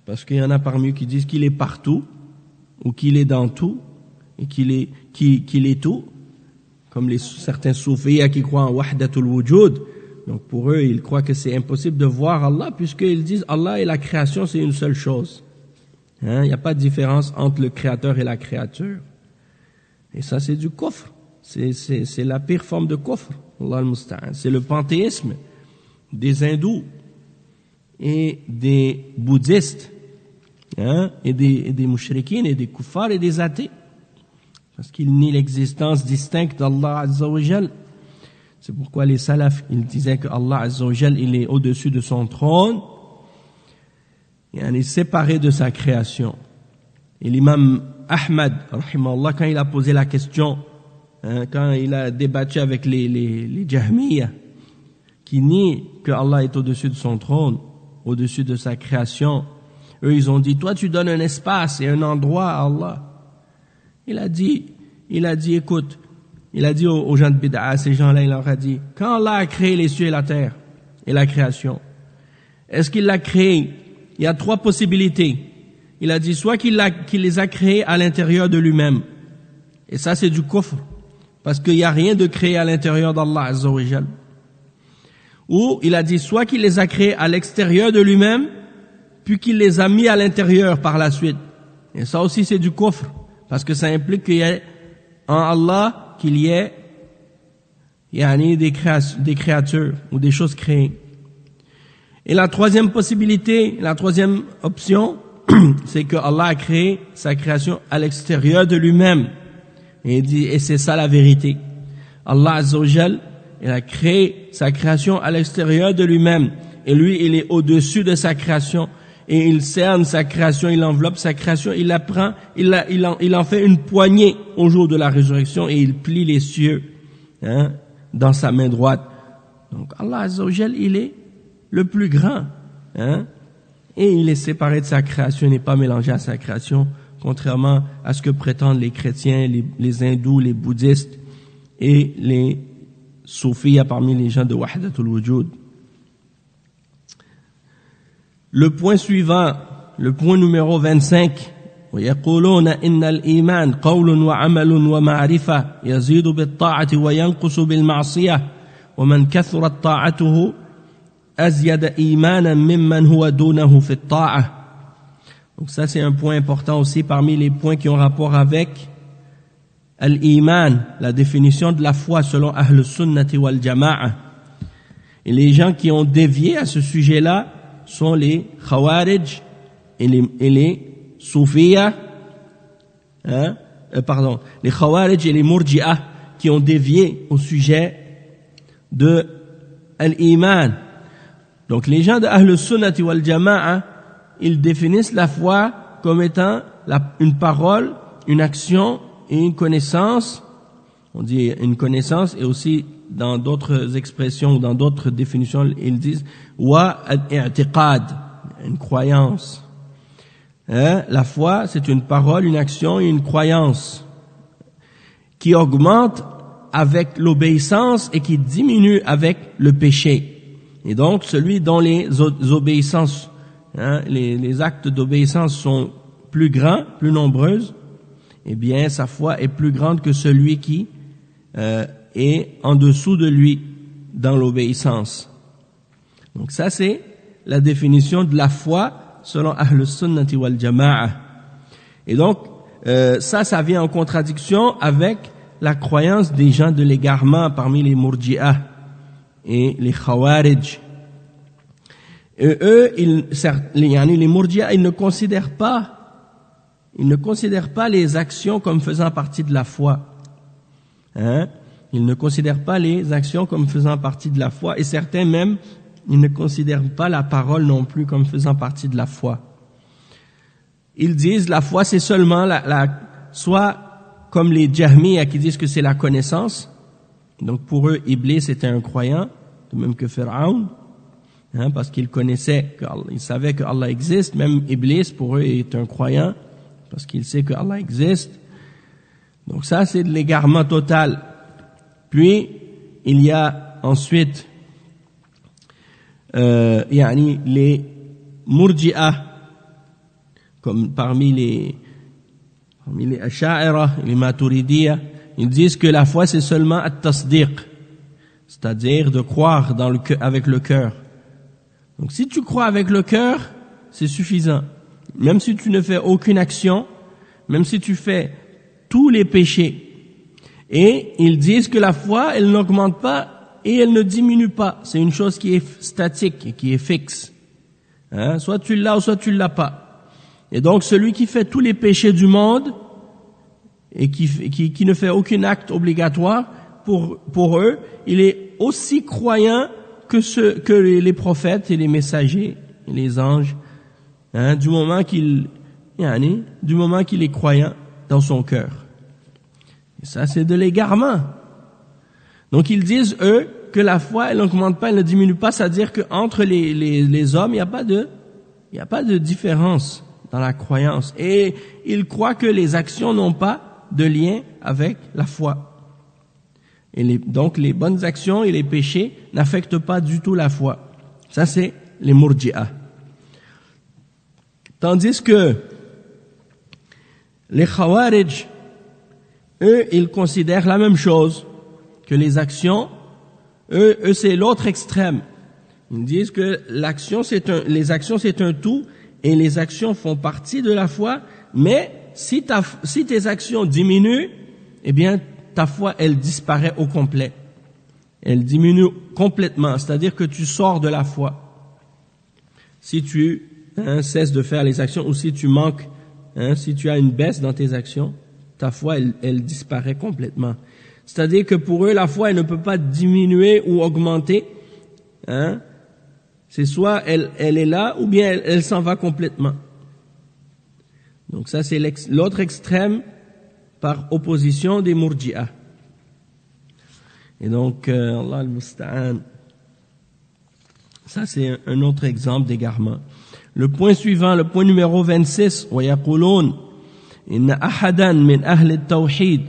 Speaker 2: parce qu'il y en a parmi eux qui disent qu'il est partout, ou qu'il est dans tout, et qu'il est tout, comme certains soufis qui croient en wahdatul wujud. Donc pour eux, ils croient que c'est impossible de voir Allah, puisqu'ils disent Allah et la création, c'est une seule chose. Hein, il n'y a pas de différence entre le créateur et la créature. Et ça, c'est du kufr. C'est la pire forme de kufr. Allah al-Musta'an. C'est le panthéisme des hindous et des bouddhistes, hein, et des mushrikines et des kuffars et des athées. Parce qu'ils nient l'existence distincte d'Allah Azza wa Jal. C'est pourquoi les salafs, ils disaient que Allah Azza wa Jal, il est au-dessus de son trône, et il est séparé de sa création. Et l'imam Ahmad, rahimahullah, quand il a posé la question, hein, quand il a débattu avec les Jahmiyyah, qui nient que Allah est au-dessus de son trône, au-dessus de sa création, eux ils ont dit, toi tu donnes un espace et un endroit à Allah. Il a dit, écoute, il a dit aux gens de bid'a, ces gens-là, il leur a dit, quand Allah a créé les cieux et la terre, et la création, est-ce qu'il l'a créé? Il y a trois possibilités. Il a dit, soit qu'il les a créés à l'intérieur de lui-même, et ça c'est du kufr, parce qu'il n'y a rien de créé à l'intérieur d'Allah Azza wa Jal. Ou il a dit, soit qu'il les a créés à l'extérieur de lui-même, puis qu'il les a mis à l'intérieur par la suite. Et ça aussi c'est du kufr, parce que ça implique qu'il y ait en Allah, qu'il y ait des créatures ou des choses créées. Et la troisième possibilité, la troisième option, c'est que Allah a créé sa création à l'extérieur de lui-même. Et il dit, et c'est ça la vérité. Allah Azza wa Jal, il a créé sa création à l'extérieur de lui-même. Et lui, il est au-dessus de sa création. Et il cerne sa création, il enveloppe sa création, il la prend, il en fait une poignée au jour de la résurrection et il plie les cieux, hein, dans sa main droite. Donc Allah Azza wa Jal, il est le plus grand, hein, et il est séparé de sa création, il n'est pas mélangé à sa création, contrairement à ce que prétendent les chrétiens, les hindous, les bouddhistes et les soufis parmi les gens de Wahdatul Wujud. Le point suivant, le point numéro 25, ويقولون إن الإيمان قول وعمل ومعرفة يزيد بالطاعة وينقص بالمعصية ومن كثرت طاعته أزيد إيمانا ممن هو دونه في الطاعة. Donc ça c'est un point important aussi parmi les points qui ont rapport avec al-iman, la définition de la foi selon Ahl Sunnati wal Jama'a. Et les gens qui ont dévié à ce sujet-là sont les Khawarij et les Soufiyya, hein, les Khawarij et les Murji'ah qui ont dévié au sujet de al-iman. Donc les gens de Ahl Sunnati wal Jama'a, ils définissent la foi comme étant une parole, une action et une connaissance. On dit une connaissance, et aussi dans d'autres expressions, dans d'autres définitions, ils disent wa al-i'tiqad, une croyance. Hein? La foi, c'est une parole, une action et une croyance qui augmente avec l'obéissance et qui diminue avec le péché. Et donc, celui dont les obéissances, hein, les actes d'obéissance sont plus grands, plus nombreuses, eh bien, sa foi est plus grande que celui qui est en dessous de lui dans l'obéissance. Donc ça, c'est la définition de la foi selon Ahl al-Sunnati wal Jama'a. Et donc, ça vient en contradiction avec la croyance des gens de l'égarement parmi les Murji'ah et les Khawarij. Et eux, les Murji'ah, ils ne considèrent pas les actions comme faisant partie de la foi. Hein? Ils ne considèrent pas les actions comme faisant partie de la foi, et certains même, ils ne considèrent pas la parole non plus comme faisant partie de la foi. Ils disent la foi c'est seulement soit comme les Jahmiya qui disent que c'est la connaissance. Donc pour eux, Iblis était un croyant, de même que Pharaon, hein, parce qu'il savait que Allah existe. Même Iblis pour eux est un croyant parce qu'il sait que Allah existe. Donc ça c'est de l'égarement total. Puis il y a ensuite les Murji'ah, comme parmi les Asha'ira, les Maturidiyya, ils disent que la foi c'est seulement at-tasdiq, c'est-à-dire de croire avec le cœur. Donc si tu crois avec le cœur, c'est suffisant. Même si tu ne fais aucune action, même si tu fais tous les péchés. Et ils disent que la foi, elle n'augmente pas et elle ne diminue pas. C'est une chose qui est statique, qui est fixe. Hein? Soit tu l'as ou soit tu l'as pas. Et donc celui qui fait tous les péchés du monde et qui ne fait aucun acte obligatoire, pour eux, il est aussi croyant que les prophètes et les messagers et les anges, hein, du moment qu'il est croyant dans son cœur. Et ça, c'est de l'égarement. Donc ils disent, eux, que la foi, elle n'augmente pas, elle ne diminue pas, c'est-à-dire qu'entre les hommes, il n'y a pas de différence dans la croyance. Et ils croient que les actions n'ont pas de lien avec la foi. Et donc les bonnes actions et les péchés n'affectent pas du tout la foi. Ça c'est les Murji'ah. Tandis que les Khawarij, eux, ils considèrent la même chose que les actions. Eux c'est l'autre extrême. Ils disent que les actions c'est un tout, et les actions font partie de la foi, mais si tes actions diminuent, eh bien ta foi elle disparaît au complet. Elle diminue complètement, c'est-à-dire que tu sors de la foi. Si tu cesses de faire les actions, ou si tu manques, si tu as une baisse dans tes actions, ta foi elle disparaît complètement. C'est-à-dire que pour eux la foi elle ne peut pas diminuer ou augmenter. C'est soit elle est là, ou bien elle s'en va complètement. Donc ça c'est l'autre extrême par opposition des Murji'ah. Et donc Allah al-Musta'an, ça c'est un autre exemple d'égarement. Le point suivant, le point numéro 26, وَيَقُولُونَ إِنَّ أَحَدًا مِنْ أَهْلِ التَّوْحِيدِ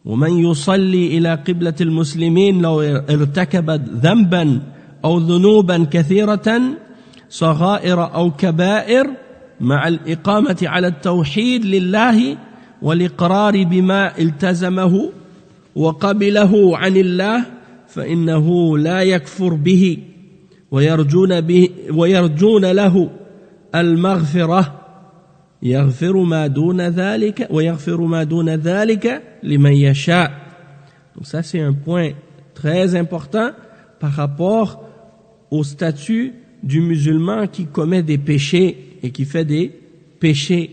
Speaker 2: وَمَنْ يُصَلِّي إِلَى قِبْلَةِ الْمُسْلِمِينَ لَوْ ارْتَكَبَ ذَنْبًا أو ذنوبا كثيرة صغائر أو كبائر مع الإقامة على التوحيد لله والإقرار بما التزمه وقبله عن الله فإنه لا يكفر به ويرجون له المغفرة يغفر ما دون ذلك لمن يشاء. Donc ça c'est un point très important par rapport au statut du musulman qui commet des péchés et qui fait des péchés.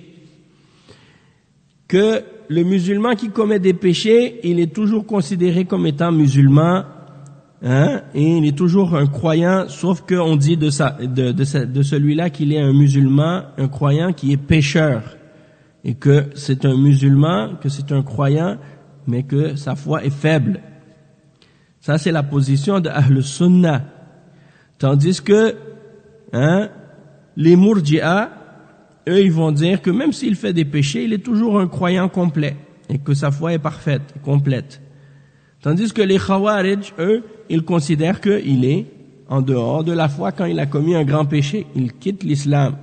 Speaker 2: Que le musulman qui commet des péchés, il est toujours considéré comme étant musulman, et il est toujours un croyant, sauf qu'on dit de celui-là qu'il est un musulman, un croyant qui est pécheur, et que c'est un musulman, que c'est un croyant, mais que sa foi est faible. Ça, c'est la position de Ahl Sunnah. Tandis que, les Murji'ah, eux, ils vont dire que même s'il fait des péchés, il est toujours un croyant complet, et que sa foi est parfaite, complète. Tandis que les Khawarij, eux, ils considèrent qu'il est en dehors de la foi quand il a commis un grand péché. Il quitte l'islam.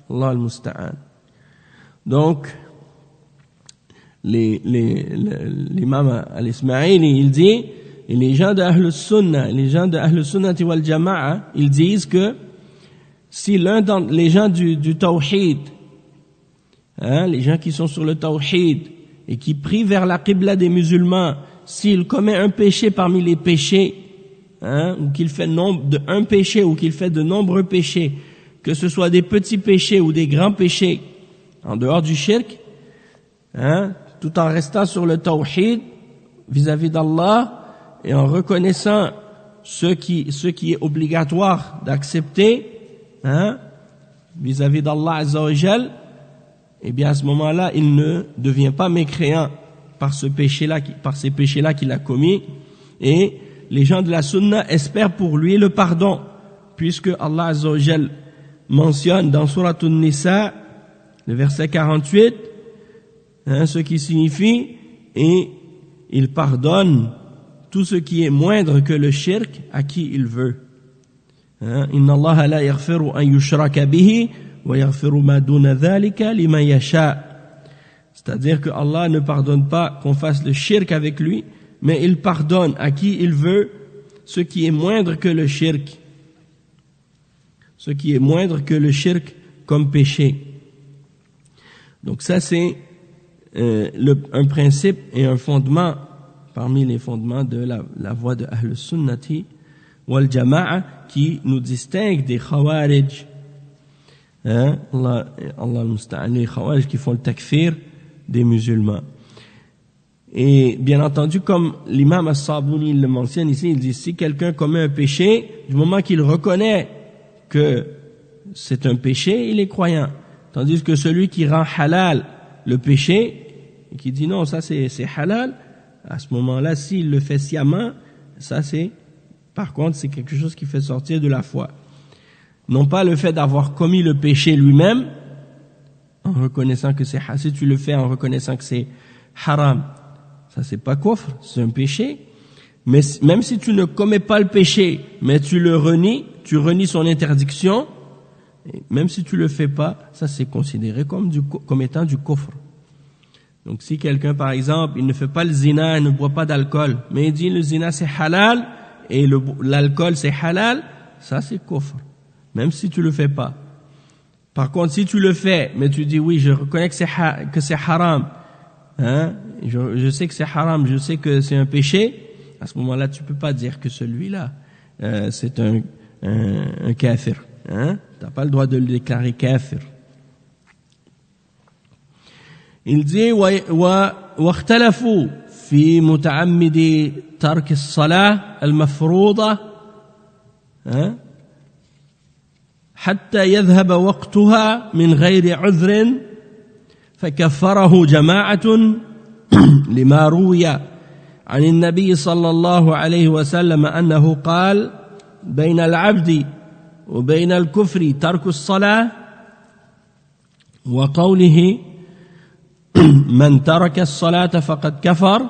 Speaker 2: Allah al-Musta'an. Donc, l'imam al-Ismaili, il dit, et les gens de Ahl Sunnah, les gens de Ahl Sunnah wal Jama'a, ils disent que si l'un d'entre les gens du tawhid, les gens qui sont sur le tawhid et qui prient vers la qibla des musulmans, s'il commet un péché parmi les péchés, ou qu'il fait un péché ou qu'il fait de nombreux péchés, que ce soit des petits péchés ou des grands péchés, en dehors du shirk, tout en restant sur le tawhid vis-à-vis d'Allah et en reconnaissant ce qui est obligatoire d'accepter, vis-à-vis d'Allah Azza wa Jal, eh bien à ce moment-là, il ne devient pas mécréant par ces péchés-là qu'il a commis, et les gens de la sunna espèrent pour lui le pardon, puisque Allah Azza wa Jal mentionne dans Surat An-Nisa, le verset 48, ce qui signifie, et il pardonne tout ce qui est moindre que le shirk à qui il veut. Inna Allah la yaghfiru an yushraka bihi wa yaghfiru ma duna dhalika liman yasha. C'est-à-dire que Allah ne pardonne pas qu'on fasse le shirk avec lui, mais il pardonne à qui il veut ce qui est moindre que le shirk. Ce qui est moindre que le shirk comme péché. Donc ça c'est un principe et un fondement parmi les fondements de la voie de Ahl Sunnati wal Jama'a qui nous distingue des Khawarij. Allah al-Musta'an, les Khawarij qui font le takfir des musulmans. Et bien entendu, comme l'imam As-Sabuni le mentionne ici, il dit si quelqu'un commet un péché, du moment qu'il reconnaît que c'est un péché, il est croyant. Tandis que celui qui rend halal le péché, et qui dit non, ça c'est halal, à ce moment-là, s'il le fait sciemment, ça c'est, par contre, c'est quelque chose qui fait sortir de la foi. Non pas le fait d'avoir commis le péché lui-même, en reconnaissant que c'est, si tu le fais en reconnaissant que c'est haram, ça c'est pas kufr, c'est un péché. Mais même si tu ne commets pas le péché, mais tu renies son interdiction, et même si tu le fais pas, ça c'est considéré comme étant du kufr. Donc si quelqu'un par exemple, il ne fait pas le zina, il ne boit pas d'alcool, mais il dit le zina c'est halal et l'alcool c'est halal, ça c'est kufr, même si tu le fais pas. Par contre, si tu le fais, mais tu dis oui, je reconnais que c'est haram, je sais que c'est haram, je sais que c'est un péché, à ce moment-là, tu peux pas dire que celui-là, c'est un kafir. T'as pas le droit de le déclarer kafir. Il dit واختلفوا في متعمد ترك الصلاة المفروضة حتى يذهب وقتها من غير عذر فكفره جماعة لما روي عن النبي صلى الله عليه وسلم أنه قال بين العبد وبين الكفر ترك الصلاة وقوله من ترك الصلاة فقد كفر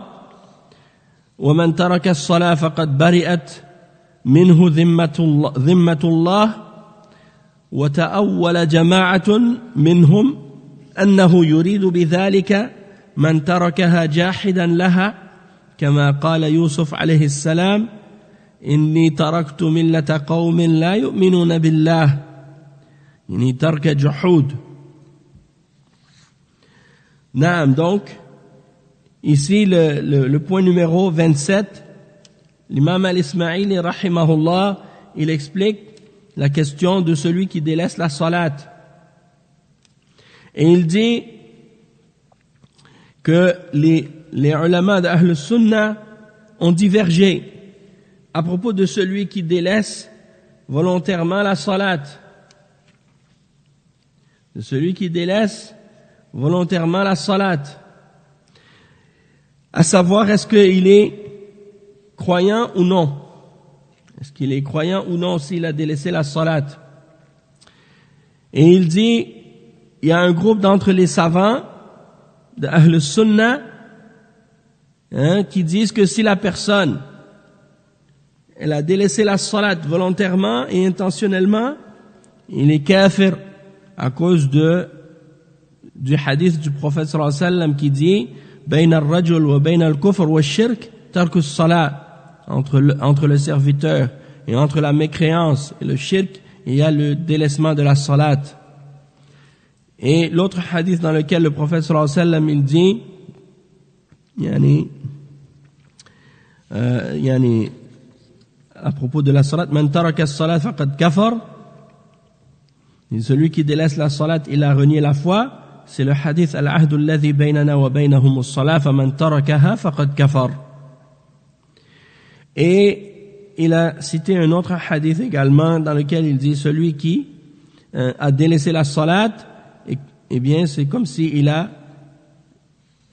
Speaker 2: ومن ترك الصلاة فقد برئت منه ذمة الله وتأول جماعة منهم أنه يريد بذلك من تركها جاحدا لها كما قال يوسف عليه السلام إني تركت ملة قوم لا يؤمنون بالله يعني ترك جحود. Naam, donc ici le point numéro 27, l'imam al-Ismaili rahimahullah, il explique la question de celui qui délaisse la salat. Et il dit que les ulama d'Ahl Sunnah ont divergé à propos de celui qui délaisse volontairement la salat. De celui qui délaisse volontairement la salat. À savoir, est-ce qu'il est croyant ou non? Est-ce qu'il est croyant ou non s'il a délaissé la salat? Et il dit, il y a un groupe d'entre les savants de Ahl Sunnah qui disent que si la personne elle a délaissé la salat volontairement et intentionnellement, il est kafir à cause du hadith du prophète sallallahu alayhi wa sallam qui dit بين الرجل وبين الكفر والشرك ترك الصلاة, entre le serviteur et entre la mécréance et le shirk, il y a le délaissement de la salat. Et l'autre hadith dans lequel le prophète sallallahu alayhi wa sallam il dit à propos de la salat, man taraka as-salat faqad kafar, celui qui délaisse la salat il a renié la foi. C'est le hadith al-ahdu alladhi baynana wa baynahum as-salat faman tarakaha faqad kafar. Et il a cité un autre hadith également dans lequel il dit celui qui a délaissé la salat, eh bien c'est comme s'il a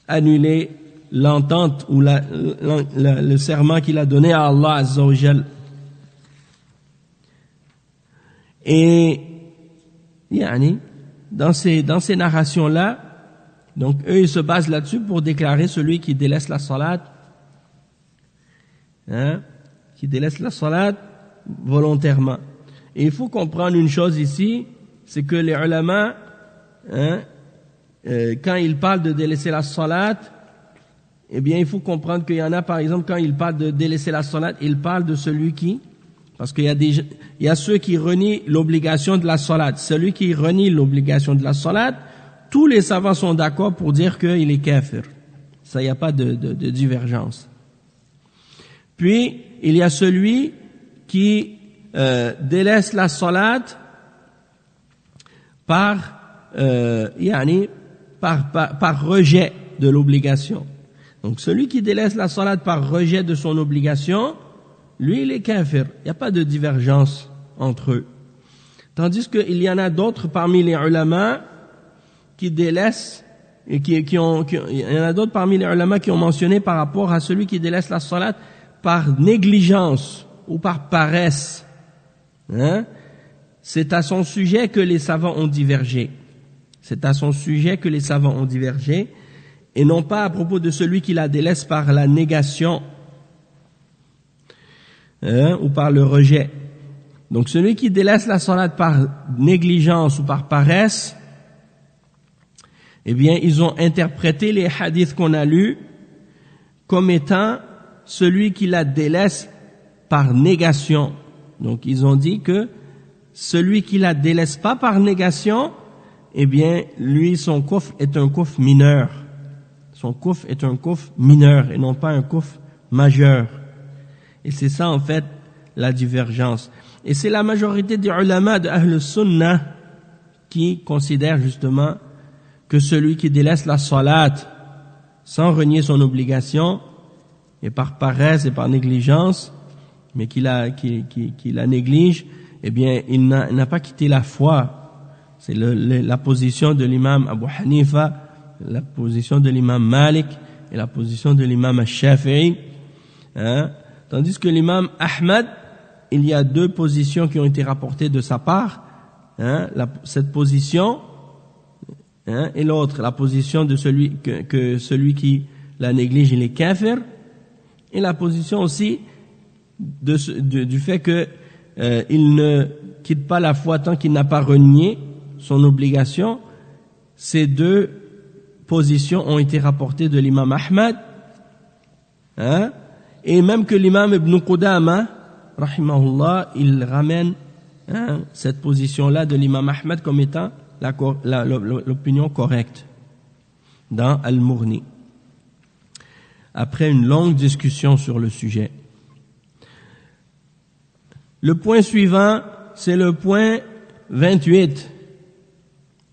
Speaker 2: annulé l'entente ou le serment qu'il a donné à Allah Azza wa Jal. Et dans ces narrations-là, donc eux ils se basent là-dessus pour déclarer celui qui délaisse la salat, qui délaisse la salat volontairement. Et il faut comprendre une chose ici, c'est que les ulama, quand ils parlent de délaisser la salat, eh bien il faut comprendre qu'il y en a, par exemple, quand ils parlent de délaisser la salat, ils parlent de celui qui, parce qu'il y a ceux qui renient l'obligation de la salat. Celui qui renie l'obligation de la salat, tous les savants sont d'accord pour dire qu'il est kafir. Ça, il n'y a pas de divergence. Puis, il y a celui qui délaisse la salat par rejet de l'obligation. Donc, celui qui délaisse la salat par rejet de son obligation, lui, il est kafir. Il n'y a pas de divergence entre eux. Tandis qu'il y en a d'autres parmi les ulama qui délaissent, et il y en a d'autres parmi les ulama qui ont mentionné par rapport à celui qui délaisse la salat par négligence ou par paresse. C'est à son sujet que les savants ont divergé. C'est à son sujet que les savants ont divergé, et non pas à propos de celui qui la délaisse par la négation, ou par le rejet. Donc celui qui délaisse la salat par négligence ou par paresse, eh bien ils ont interprété les hadiths qu'on a lus comme étant celui qui la délaisse par négation. Donc ils ont dit que celui qui la délaisse pas par négation, eh bien lui son kufr est un kufr mineur. Son kufr est un kufr mineur et non pas un kufr majeur. Et c'est ça, en fait, la divergence. Et c'est la majorité des ulama de Ahl Sunnah qui considèrent justement que celui qui délaisse la salat sans renier son obligation, et par paresse et par négligence, mais qui la néglige, eh bien, il n'a pas quitté la foi. C'est la position de l'imam Abu Hanifa, la position de l'imam Malik et la position de l'imam Al-Shafi'i. Tandis que l'imam Ahmad, il y a deux positions qui ont été rapportées de sa part. Cette position et l'autre, la position de celui qui la néglige, il est kafir, et la position aussi du fait que il ne quitte pas la foi tant qu'il n'a pas renié son obligation. Ces deux positions ont été rapportées de l'imam Ahmad, et même que l'imam Ibn Qudama, rahimahullah, il ramène cette position-là de l'imam Ahmad comme étant l'opinion correcte dans Al-Mughni, après une longue discussion sur le sujet. Le point suivant, c'est le point 28.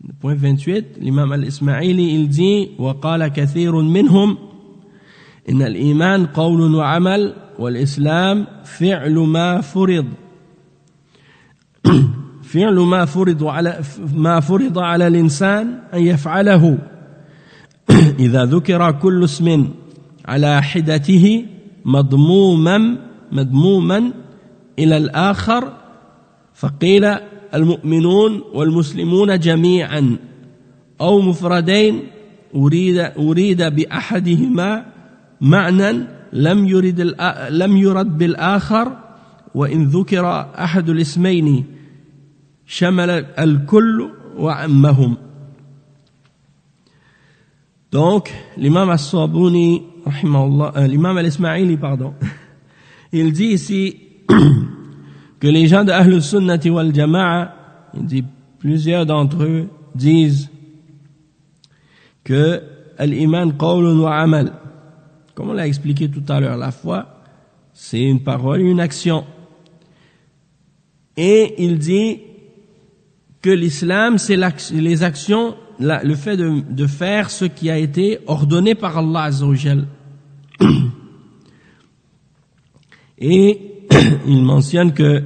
Speaker 2: Le point 28, l'imam Al-Ismaili, il dit « Wa qala kathirun minhum » إن الإيمان قول وعمل والإسلام فعل ما فرض ما فرض على الإنسان أن يفعله إذا ذكر كل اسم على حدته مضموما إلى الآخر فقيل المؤمنون والمسلمون جميعا أو مفردين أريد بأحدهما معنى لم يرد بالآخر وإن ذكر أحد الاسمين شمل الكل وعمهم. Donc, l'imam As-Sabuni, l'imam Al-Ismaili, il dit ici que les gens de Ahl Sunnati wal Jama'a, il dit, plusieurs d'entre eux disent que al-iman qawlun wa amal. Comme on l'a expliqué tout à l'heure, la foi, c'est une parole, une action. Et il dit que l'islam, c'est les actions, le fait de faire ce qui a été ordonné par Allah Azza wa Jal. Et il mentionne que,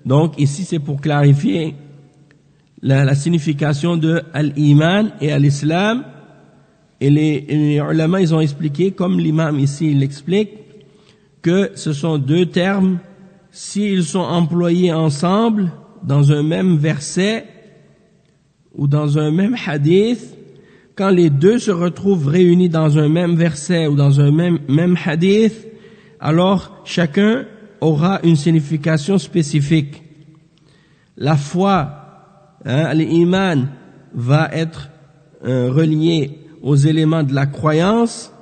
Speaker 2: donc ici c'est pour clarifier la signification de al-iman et al-islam. Et les ulama, ils ont expliqué, comme l'imam ici il l'explique, que ce sont deux termes, s'ils sont employés ensemble dans un même verset ou dans un même hadith, quand les deux se retrouvent réunis dans un même verset ou dans un même hadith, alors chacun aura une signification spécifique. La foi, l'iman, va être relié aux éléments de la croyance,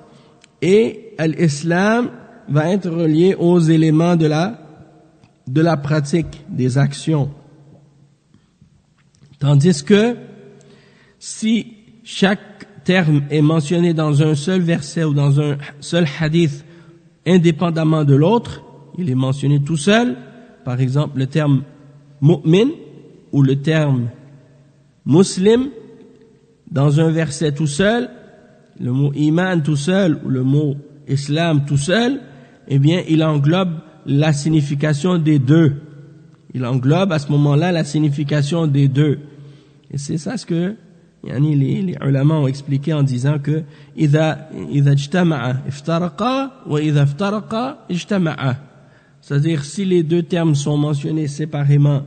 Speaker 2: et l'islam va être relié aux éléments de la pratique, des actions. Tandis que si chaque terme est mentionné dans un seul verset ou dans un seul hadith indépendamment de l'autre, il est mentionné tout seul, par exemple le terme mu'min ou le terme muslim, dans un verset tout seul, le mot iman tout seul ou le mot islam tout seul, eh bien il englobe la signification des deux. Il englobe à ce moment-là la signification des deux. Et c'est ça ce que les ulama ont expliqué en disant que إذا اجتمع افترقا وإذا افترقا اجتمعا. C'est-à-dire si les deux termes sont mentionnés séparément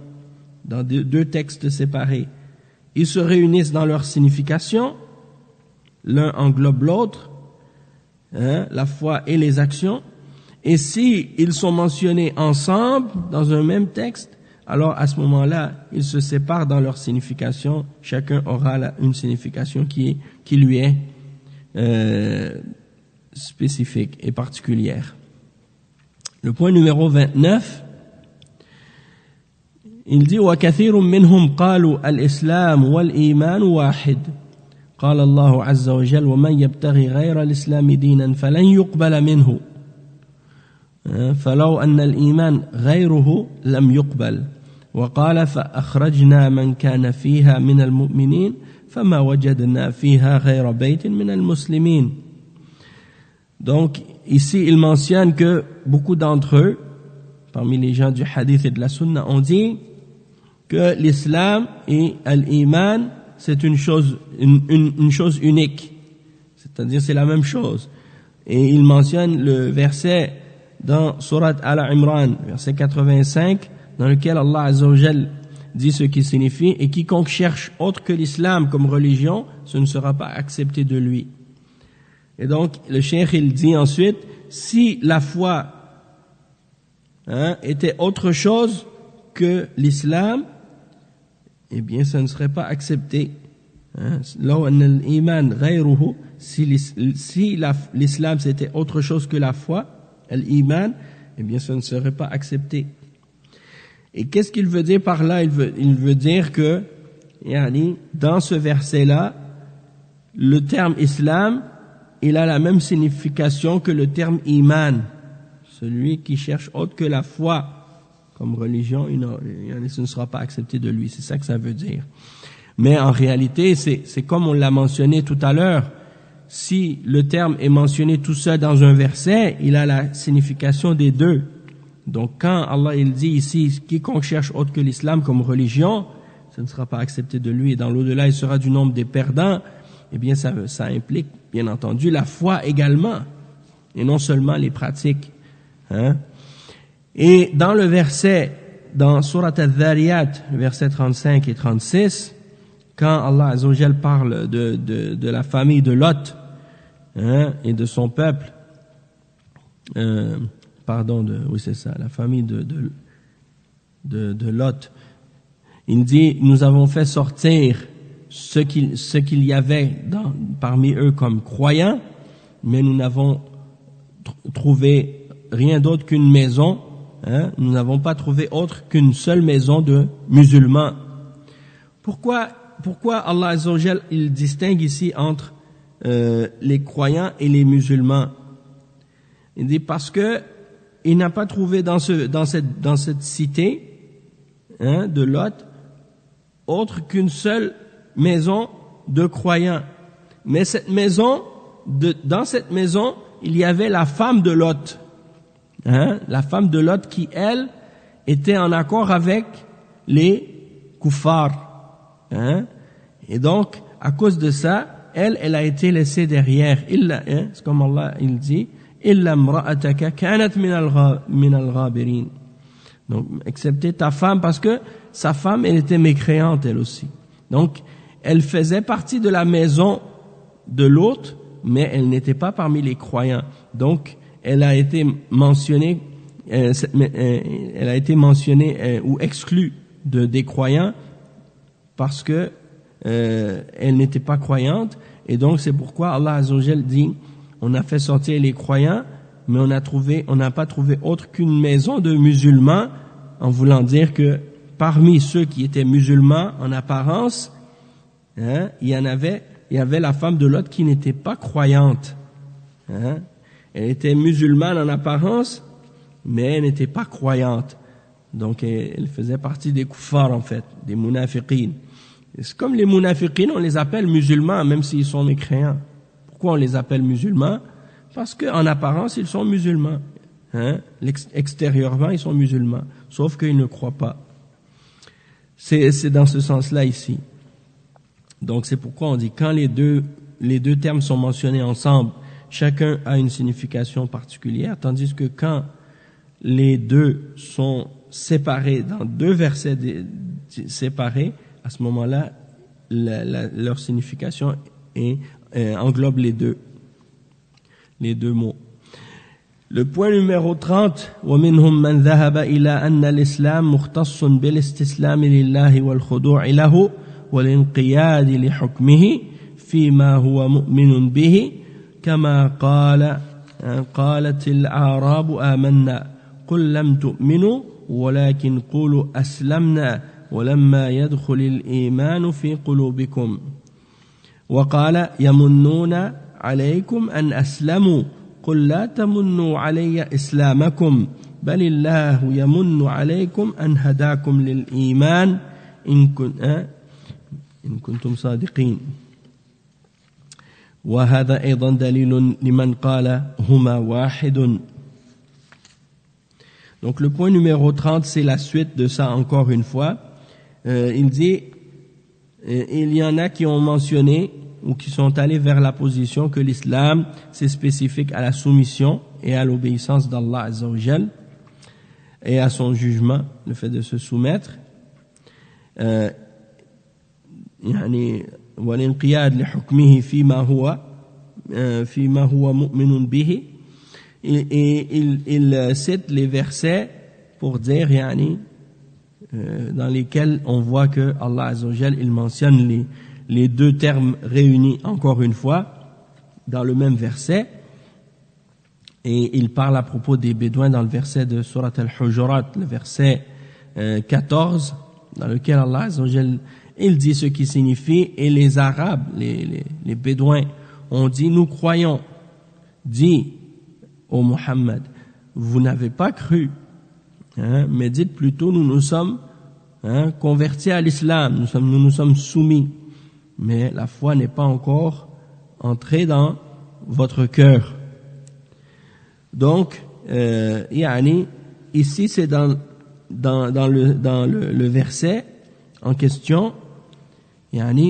Speaker 2: dans deux textes séparés, ils se réunissent dans leur signification, l'un englobe l'autre, la foi et les actions, et si ils sont mentionnés ensemble dans un même texte, alors à ce moment-là, ils se séparent dans leur signification, chacun aura une signification qui lui est spécifique et particulière. Le point numéro 29, il dit وَكَثِيرٌ مِّنْهُمْ قَالُوا الْإِسْلَامُ وَالْإِيمَانُ وَاحِدٌ قال الله عز وجل ومن يبتغي غير الإسلام دينا فلن يقبل منه فلو أن الإيمان غيره لم يقبل وقال فأخرجنا من كان فيها من المؤمنين فما وجدنا فيها غير بيت من المسلمين. Donc ici il mentionne que beaucoup d'entre eux, parmi les gens du hadith et de la sunna, ont dit que l'islam et l'iman c'est une chose unique, c'est-à-dire c'est la même chose. Et il mentionne le verset dans Surat Al-Imran, verset 85, dans lequel Allah Azza wa Jal dit ce qui signifie « Et quiconque cherche autre que l'islam comme religion, ce ne sera pas accepté de lui. » Et donc, le cheikh, il dit ensuite, si la foi était autre chose que l'islam, eh bien, ça ne serait pas accepté. Si l'islam c'était autre chose que la foi, l'iman, eh bien, ça ne serait pas accepté. Et qu'est-ce qu'il veut dire par là? Il veut dire que, dans ce verset-là, le terme islam, il a la même signification que le terme iman. Celui qui cherche autre que la foi comme religion, ce ne sera pas accepté de lui. C'est ça que ça veut dire. Mais en réalité, c'est comme on l'a mentionné tout à l'heure. Si le terme est mentionné tout seul dans un verset, il a la signification des deux. Donc quand Allah il dit ici, quiconque cherche autre que l'islam comme religion, ce ne sera pas accepté de lui. Et dans l'au-delà, il sera du nombre des perdants. Eh bien, ça implique, bien entendu, la foi également, et non seulement les pratiques. Et dans le verset, dans Surat Al-Dhariyat, verset 35 et 36, quand Allah Azza wa Jal parle de la famille de Lot et de son peuple, la famille de Lot, il dit, nous avons fait sortir ce qu'il y avait parmi eux comme croyants, mais nous n'avons trouvé rien d'autre qu'une maison Hein, nous n'avons pas trouvé autre qu'une seule maison de musulmans. Pourquoi Allah Azza wa Jal, il distingue ici entre les croyants et les musulmans? Il dit parce que il n'a pas trouvé dans cette cité, hein, de Lot, autre qu'une seule maison de croyants. Mais dans cette maison, il y avait la femme de Lot, hein, la femme de Lot qui, elle, était en accord avec les kuffars, hein. Et donc, à cause de ça, elle a été laissée derrière. C'est comme Allah, il dit, illa imra'ataka kanat min al-ghabirin. Donc, excepté ta femme, parce que sa femme, elle était mécréante, elle aussi. Donc, elle faisait partie de la maison de l'autre, mais elle n'était pas parmi les croyants. Donc, elle a été mentionnée ou exclue des croyants parce que elle n'était pas croyante. Et donc, c'est pourquoi Allah Azza wa Jal dit, on a fait sortir les croyants, mais on n'a pas trouvé autre qu'une maison de musulmans, en voulant dire que parmi ceux qui étaient musulmans en apparence, hein, il y avait la femme de Lot qui n'était pas croyante. Hein. Elle était musulmane en apparence, mais elle n'était pas croyante. Donc, elle faisait partie des kuffars, en fait, des munafiqines. C'est comme les munafiqines, on les appelle musulmans, même s'ils sont mécréants. Pourquoi on les appelle musulmans? Parce qu'en apparence, ils sont musulmans. Hein? Extérieurement, ils sont musulmans. Sauf qu'ils ne croient pas. C'est dans ce sens-là ici. Donc, c'est pourquoi on dit, quand les deux termes sont mentionnés ensemble, chacun a une signification particulière, tandis que quand les deux sont séparés dans deux versets séparés, à ce moment-là, leur signification englobe les deux mots. Le point numéro 30, وَمِنْهُمْ مَنْ ذَهَبَ إِلَىٰ أَنَّ الْإِسْلَامَ مُخْتَصٌّ بِالِاسْتِسْلَامِ لِلَّهِ وَالْخُضُوعِ لَهُ والانقياد لحكمه فيما هو مؤمن به كما قالت الأعراب آمنا قل لم تؤمنوا ولكن قولوا أسلمنا ولما يدخل الإيمان في قلوبكم وقال يمنون عليكم أن أسلموا قل لا تمنوا علي إسلامكم بل الله يمن عليكم أن هداكم للإيمان إن كنتم صادقين وهذا أيضا دليل لمن قال هما واحد. Donc le point numéro 30, c'est la suite de ça encore une fois. Il dit, il y en a qui ont mentionné ou qui sont allés vers la position que l'islam, c'est spécifique à la soumission et à l'obéissance d'Allah Azza wa Jal et à son jugement, le fait de se soumettre. يعني والانقياد لحكمه فيما هو مؤمن به. Il cite les versets pour dire dans lesquels on voit que Allah Azza wa Jal, il mentionne les deux termes réunis encore une fois dans le même verset, et il parle à propos des Bédouins dans le verset de Surat Al-Hujurat, le verset 14, dans lequel Allah Azza wa Jal, il dit ce qui signifie, et les Arabes, les Bédouins, ont dit, nous croyons. Dis, ô Muhammad, vous n'avez pas cru, hein, mais dites plutôt, nous nous sommes convertis à l'islam, nous nous sommes soumis, mais la foi n'est pas encore entrée dans votre cœur. Donc, ici c'est dans le verset en question,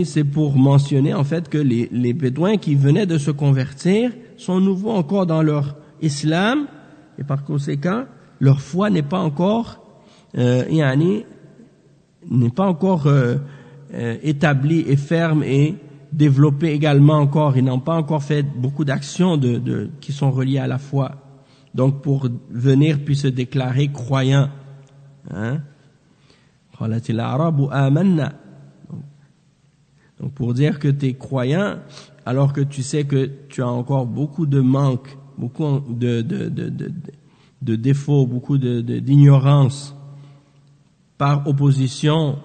Speaker 2: c'est pour mentionner en fait que les Bédouins qui venaient de se convertir sont nouveaux encore dans leur islam, et par conséquent leur foi n'est pas encore établie et ferme et développée également encore. Ils n'ont pas encore fait beaucoup d'actions qui sont reliées à la foi, donc pour venir puis se déclarer croyants. Donc pour dire que tu es croyant alors que tu sais que tu as encore beaucoup de manques, beaucoup de défauts, beaucoup d'ignorance, par opposition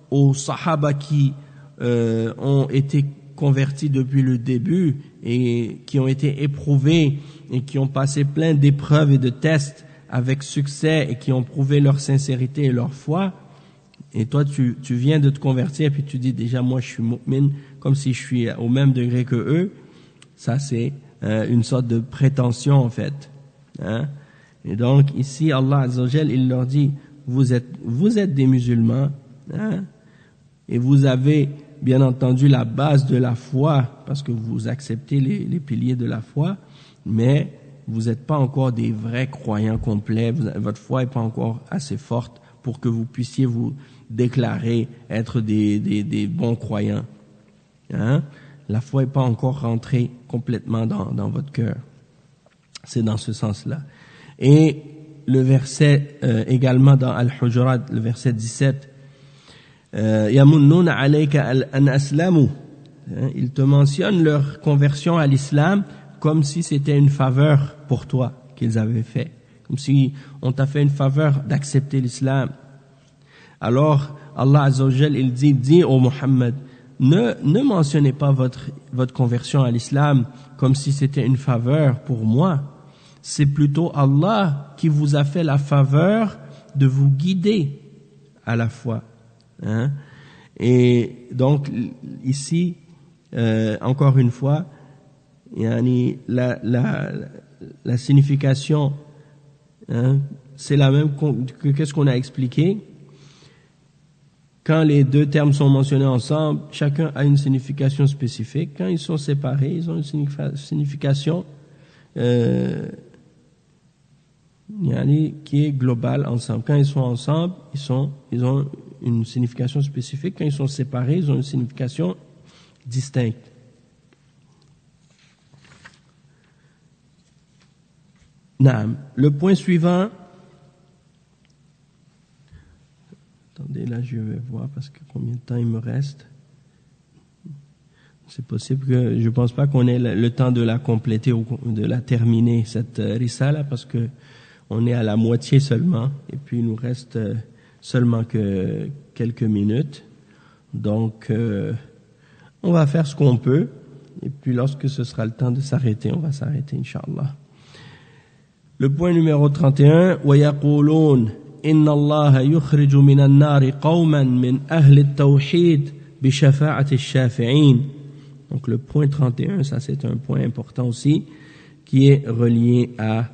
Speaker 2: aux Sahaba qui ont été convertis depuis le début et qui ont été éprouvés et qui ont passé plein d'épreuves et de tests avec succès et qui ont prouvé leur sincérité et leur foi, et toi tu viens de te convertir et puis tu dis déjà moi je suis mu'min comme si je suis au même degré que eux, ça c'est une sorte de prétention en fait, hein? Et donc ici Allah Azza wa Jal, il leur dit vous êtes des musulmans, hein? Et vous avez bien entendu la base de la foi parce que vous acceptez les piliers de la foi, mais vous n'êtes pas encore des vrais croyants complets, votre foi n'est pas encore assez forte pour que vous puissiez vous déclarer être des bons croyants, hein? La foi n'est pas encore rentrée complètement dans votre cœur. C'est dans ce sens-là. Et le verset également dans Al-Hujurat, le verset 17, yamunnuna alayka an aslamu, ils te mentionnent leur conversion à l'islam comme si c'était une faveur pour toi qu'ils avaient fait, comme si on t'a fait une faveur d'accepter l'islam. Alors Allah Azza wa Jal, il dit au Muhammad, ne mentionnez pas votre conversion à l'islam comme si c'était une faveur pour moi. C'est plutôt Allah qui vous a fait la faveur de vous guider à la foi, hein? Et donc ici encore une fois, yani la signification, hein, c'est la même que qu'est-ce qu'on a expliqué. Quand les deux termes sont mentionnés ensemble, chacun a une signification spécifique. Quand ils sont séparés, ils ont une signification qui est globale ensemble. Quand ils sont ensemble, ils ont une signification spécifique. Quand ils sont séparés, ils ont une signification distincte. Naam. Le point suivant. Attendez, là je vais voir parce que combien de temps il me reste. C'est possible que je pense pas qu'on ait le temps de la compléter ou de la terminer cette risala parce que on est à la moitié seulement et puis il nous reste seulement que quelques minutes. Donc on va faire ce qu'on peut et puis lorsque ce sera le temps de s'arrêter, on va s'arrêter Inch'Allah. Le point numéro 31, وَيَقُولُونَ إِنَّ اللَّهَ يُخْرِجُ مِنَ النَّارِ قَوْمًا مِنْ أَهْلِ التَّوْحِيدِ بِشَفَاعَةِ الشَّافِعِينَ. Donc le point 31, ça c'est un point important aussi, qui est relié à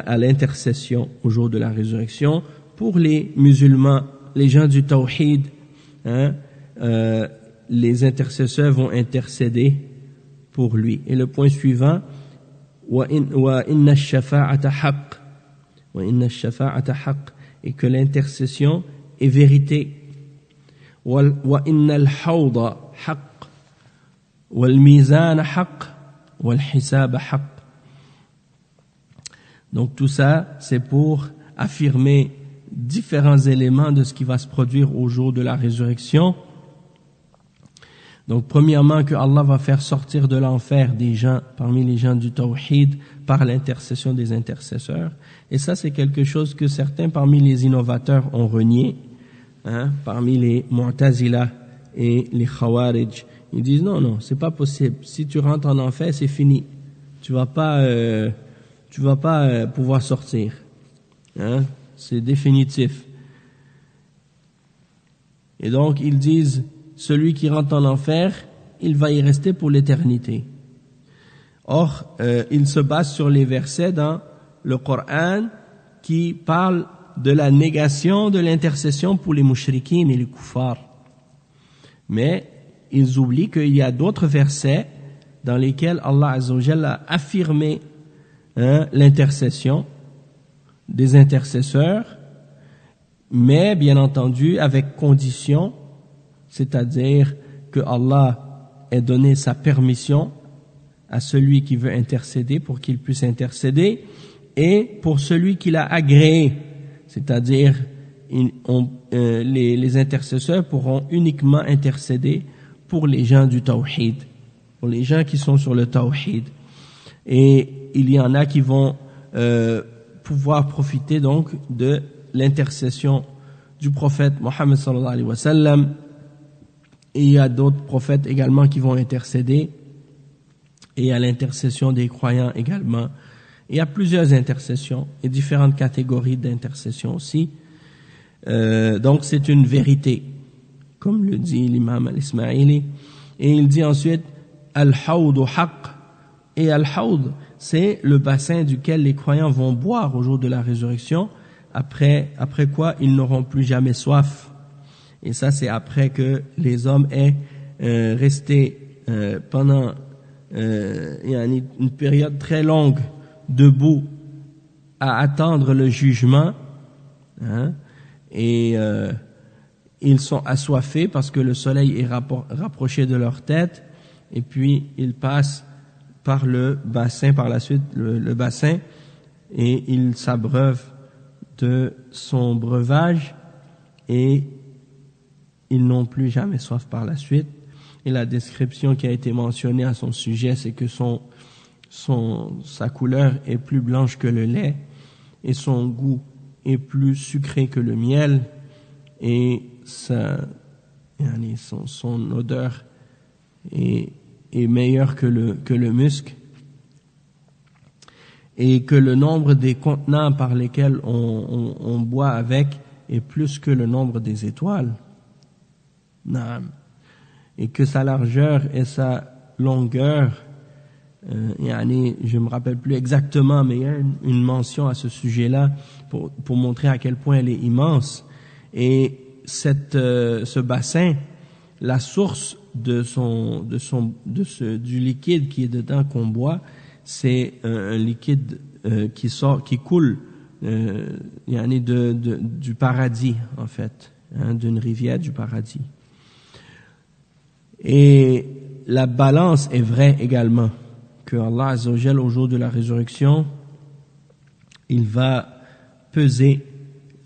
Speaker 2: l'intercession au jour de la résurrection pour les musulmans, les gens du tawhid, hein, les intercesseurs vont intercéder pour lui. Et le point suivant, وَإِنَّ الشَّفَاعَةَ حَقٌّ وَإِنَّ الشَّفَاعَةَ حَقٌّ, et que l'intercession est vérité. وَإِنَّ الْحَوْضَ حَقٌّ وَالْمِيزَانَ حَقٌّ وَالْحِسَابَ حَقٌّ. Donc tout ça, c'est pour affirmer différents éléments de ce qui va se produire au jour de la résurrection. Donc premièrement, que Allah va faire sortir de l'enfer des gens, parmi les gens du tawhid, par l'intercession des intercesseurs. Et ça, c'est quelque chose que certains parmi les innovateurs ont renié, hein, parmi les Mu'tazila et les Khawarij. Ils disent non, c'est pas possible. Si tu rentres en enfer, c'est fini. Tu vas pas pouvoir sortir. Hein, c'est définitif. Et donc, ils disent, celui qui rentre en enfer, il va y rester pour l'éternité. Or, il se base sur les versets dans le Coran qui parlent de la négation de l'intercession pour les mouchriquins et les kuffars. Mais ils oublient qu'il y a d'autres versets dans lesquels Allah Azza wa Jalla a affirmé l'intercession des intercesseurs, mais bien entendu avec condition, c'est-à-dire que Allah ait donné sa permission à celui qui veut intercéder pour qu'il puisse intercéder, et pour celui qui l'a agréé, c'est-à-dire les intercesseurs pourront uniquement intercéder pour les gens du tawhid, pour les gens qui sont sur le tawhid. Et il y en a qui vont pouvoir profiter donc de l'intercession du prophète Mohammed sallallahu alayhi wa sallam. Et il y a d'autres prophètes également qui vont intercéder. Et il y a l'intercession des croyants également. Il y a plusieurs intercessions et différentes catégories d'intercession aussi. Donc c'est une vérité, comme le dit l'imam al-Ismaili. Et il dit ensuite Al-Hawd haqq. Et Al-Hawd, c'est le bassin duquel les croyants vont boire au jour de la résurrection, après quoi ils n'auront plus jamais soif. Et ça, c'est après que les hommes aient resté pendant une période très longue debout à attendre le jugement, hein, et ils sont assoiffés parce que le soleil est rapproché de leur tête, et puis ils passent par le bassin, par la suite le bassin, et ils s'abreuvent de son breuvage, et ils n'ont plus jamais soif par la suite. Et la description qui a été mentionnée à son sujet, c'est que sa couleur est plus blanche que le lait, et son goût est plus sucré que le miel, et son odeur est meilleure que le musc, et que le nombre des contenants par lesquels on boit avec est plus que le nombre des étoiles. Naam. Et que sa largeur et sa longueur, je me rappelle plus exactement, mais il y a une mention à ce sujet-là pour montrer à quel point elle est immense. Et ce bassin, la source du liquide qui est dedans qu'on boit, c'est un liquide qui coule du paradis, en fait, hein, d'une rivière du paradis. Et la balance est vraie également, que Allah Azza wa Jal, au jour de la résurrection, il va peser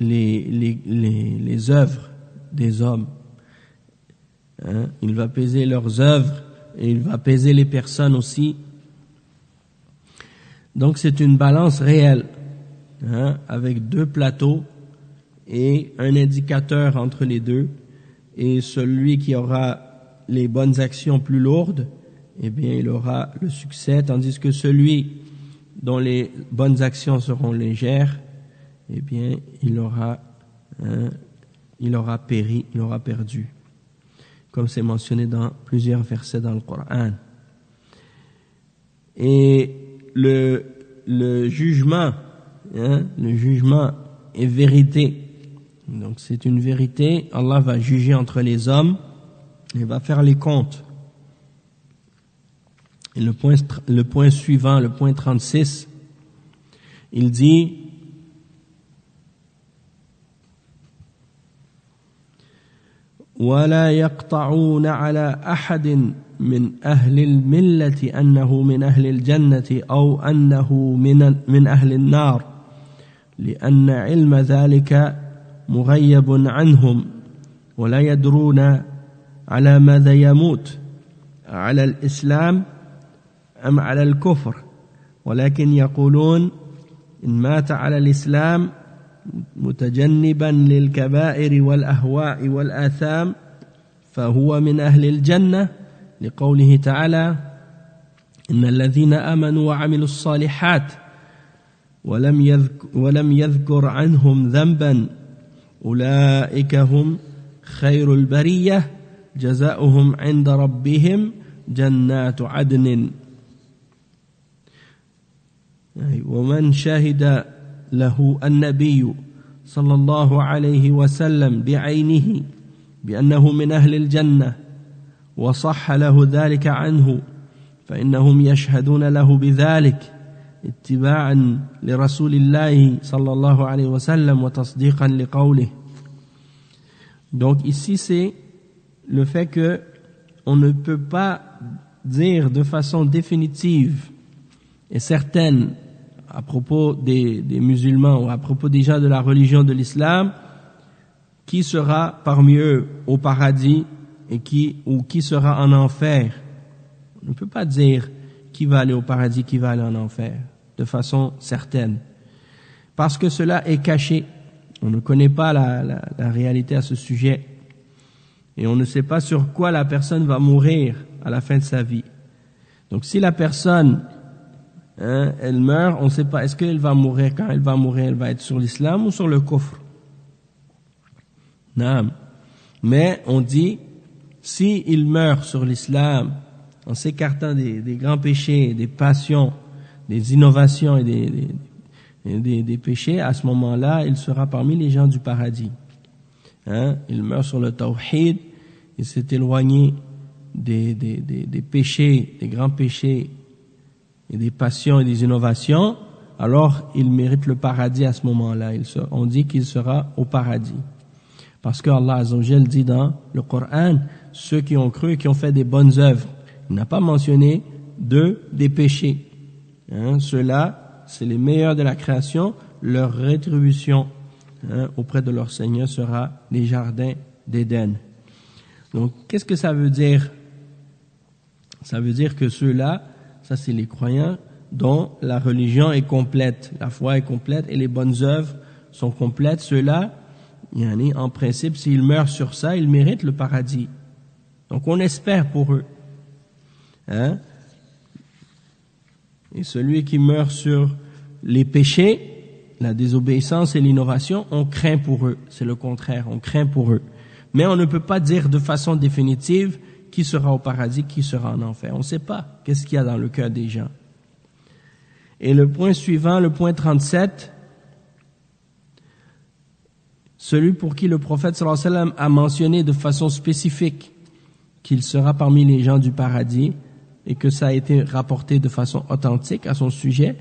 Speaker 2: les œuvres des hommes. Hein? Il va peser leurs œuvres et il va peser les personnes aussi. Donc c'est une balance réelle, hein, avec deux plateaux et un indicateur entre les deux. Et celui qui aura les bonnes actions plus lourdes, eh bien, il aura le succès, tandis que celui dont les bonnes actions seront légères, eh bien, il aura péri, il aura perdu, comme c'est mentionné dans plusieurs versets dans le Coran. Et le jugement, hein, le jugement est vérité. Donc, c'est une vérité. Allah va juger entre les hommes. Il va faire les comptes. Et le point suivant, le point 36, il dit ولا يقطعون على أحد من أهل الملة أنه من أهل الجنة أو أنه من أهل النار لأن علم ذلك مغيب عنهم ولا يدرون على ماذا يموت على الإسلام أم على الكفر ولكن يقولون إن مات على الإسلام متجنبا للكبائر والأهواء والآثام فهو من أهل الجنة لقوله تعالى إن الذين آمنوا وعملوا الصالحات ولم يذكر عنهم ذنبا أولئك هم خير البرية جزاؤهم عند ربهم جنات عدن ومن شهد له النبي صلى الله عليه وسلم بعينه بأنه من أهل الجنة وصح له ذلك عنه فإنهم يشهدون له بذلك اتباعا لرسول الله صلى الله عليه وسلم وتصديقا لقوله. Donc ici c'est le fait que on ne peut pas dire de façon définitive et certaine à propos des musulmans ou à propos des gens de la religion de l'islam qui sera parmi eux au paradis et qui sera en enfer. On ne peut pas dire qui va aller au paradis, qui va aller en enfer. de façon certaine. Parce que cela est caché. On ne connaît pas la réalité à ce sujet. Et on ne sait pas sur quoi la personne va mourir à la fin de sa vie. Donc si la personne, elle meurt, on ne sait pas, est-ce qu'elle va mourir, quand elle va être sur l'islam ou sur le kufr? Non. Mais on dit, si il meurt sur l'islam, en s'écartant des grands péchés, des passions, des innovations et des péchés, à ce moment-là, il sera parmi les gens du paradis. Il meurt sur le tawhid, il s'est éloigné des péchés, des grands péchés et des passions et des innovations, alors il mérite le paradis à ce moment-là. On dit qu'il sera au paradis. Parce que Allah Azza wa Jal dit dans le Coran, ceux qui ont cru et qui ont fait des bonnes œuvres, il n'a pas mentionné des péchés. Ceux-là, c'est les meilleurs de la création, leur rétribution auprès de leur Seigneur sera les jardins d'Éden. Donc, qu'est-ce que ça veut dire? Ça veut dire que ceux-là, ça c'est les croyants dont la religion est complète, la foi est complète et les bonnes œuvres sont complètes. Ceux-là, en principe, s'ils meurent sur ça, ils méritent le paradis. Donc, on espère pour eux. Et celui qui meurt sur les péchés, la désobéissance et l'innovation, on craint pour eux. C'est le contraire, on craint pour eux. Mais on ne peut pas dire de façon définitive qui sera au paradis, qui sera en enfer. On ne sait pas qu'est-ce qu'il y a dans le cœur des gens. Et le point suivant, le point 37, celui pour qui le prophète sallallahu alayhi wa sallam a mentionné de façon spécifique qu'il sera parmi les gens du paradis et que ça a été rapporté de façon authentique à son sujet,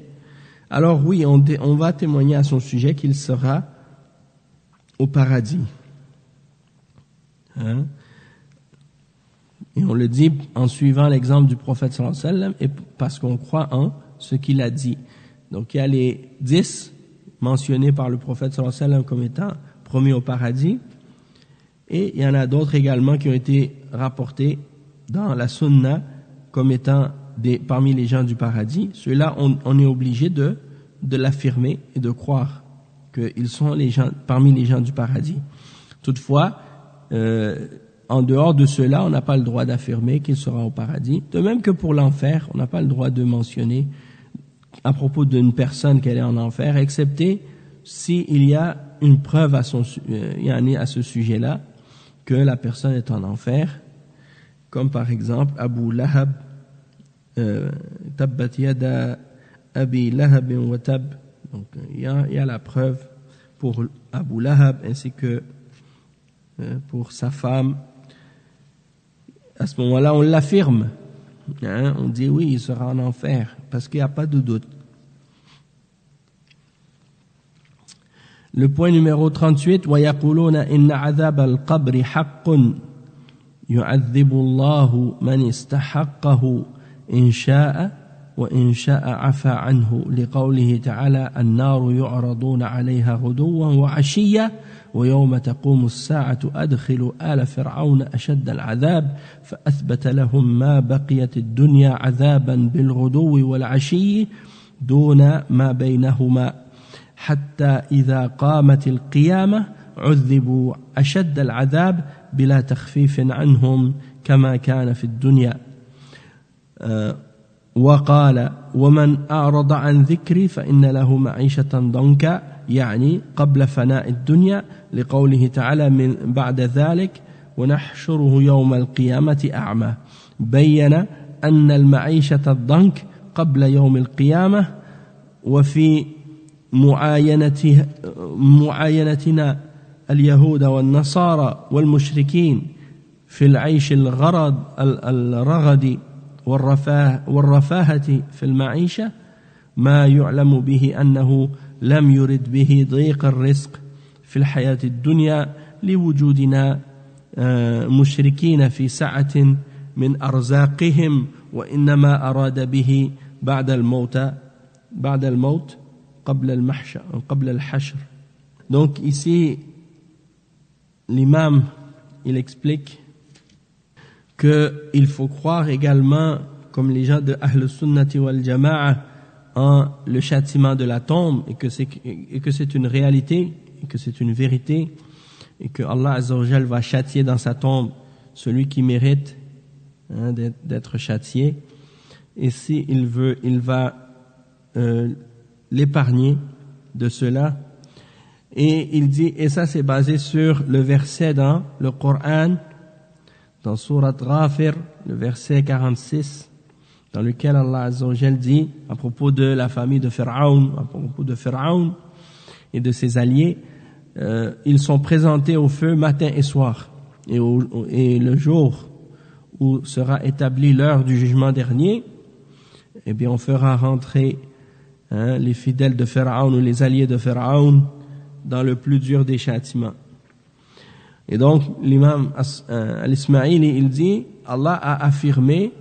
Speaker 2: alors oui, on va témoigner à son sujet qu'il sera au paradis. Et on le dit en suivant l'exemple du prophète sallallahu alayhi wa sallam et parce qu'on croit en ce qu'il a dit. Donc il y a les 10 mentionnés par le prophète sallallahu alayhi wa sallam comme étant promis au paradis, et il y en a d'autres également qui ont été rapportés dans la sunna comme étant parmi les gens du paradis. Ceux-là, on est obligé de l'affirmer et de croire qu'ils sont parmi les gens du paradis. Toutefois, en dehors de cela, on n'a pas le droit d'affirmer qu'il sera au paradis. De même que pour l'enfer, on n'a pas le droit de mentionner à propos d'une personne qu'elle est en enfer, excepté s'il y a une preuve à ce sujet-là, que la personne est en enfer, comme par exemple Abu Lahab, Tabbat yada Abi Lahab wa tab. Donc il y a la preuve pour Abu Lahab ainsi que pour sa femme. À ce moment-là, on l'affirme. On dit oui, il sera en enfer, parce qu'il n'y a pas de doute. Le point numéro 38, وَيَقُولُونَ إِنَّ عَذَابَ الْقَبْرِ حَقٌّ يُعَذِّبُ اللَّهُ مَنِ اسْتَحَقَّهُ إِنْ شَاءَ وَإِنْ شَاءَ عَفَا عَنْهُ لِقَوْلِهِ تَعَالَى النَّارُ يُعْرَضُونَ عَلَيْهَا غُدُوًّا وَعَشِيًّا ويوم تقوم الساعة أدخلوا آل فرعون أشد العذاب فأثبت لهم ما بقيت الدنيا عذابا بالغدو والعشي دون ما بينهما حتى إذا قامت القيامة عذبوا أشد العذاب بلا تخفيف عنهم كما كان في الدنيا. وقال ومن أعرض عن ذكري فإن له معيشة ضنكا يعني قبل فناء الدنيا لقوله تعالى من بعد ذلك ونحشره يوم القيامة أعمى بين أن المعيشة الضنك قبل يوم القيامة. وفي معاينتنا اليهود والنصارى والمشركين في العيش الرغد والرفاهة في المعيشة ما يعلم به أنه لم يرد به ضيق الرزق في الحياة الدنيا لوجودنا مشركين في سعة من أرزاقهم وإنما أراد به بعد الموت قبل الحشر. Donc ici l'imam il explique qu'il faut croire également comme les gens de Ahl Sunnati wal Jama'a en le châtiment de la tombe et que c'est une réalité et que c'est une vérité et que Allah Azza wa Jal va châtier dans sa tombe celui qui mérite d'être châtié, et si il veut, il va l'épargner de cela. Et il dit, et ça c'est basé sur le verset dans le Coran, dans Surat Ghafir, le verset 46, dans lequel Allah Azza wa Jal dit à propos de la famille de Pharaon, à propos de Pharaon et de ses alliés, ils sont présentés au feu matin et soir, et le jour où sera établie l'heure du jugement dernier, eh bien on fera rentrer les fidèles de Pharaon ou les alliés de Pharaon dans le plus dur des châtiments. Et donc l'imam Al-Ismaili, il dit, Allah a affirmé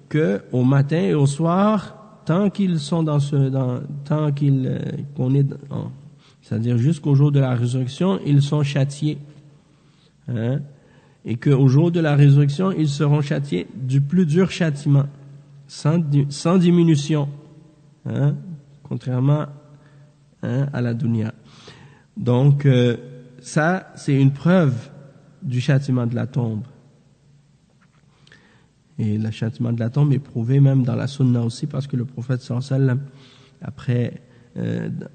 Speaker 2: que au matin et au soir, tant qu'ils sont c'est-à-dire jusqu'au jour de la résurrection, ils sont châtiés. Et qu'au jour de la résurrection, ils seront châtiés du plus dur châtiment, sans diminution, contrairement à la dunya. Donc, ça, c'est une preuve du châtiment de la tombe. Et le châtiment de la tombe est prouvé même dans la sunna aussi, parce que le prophète sallallahu alayhi wa sallam, après,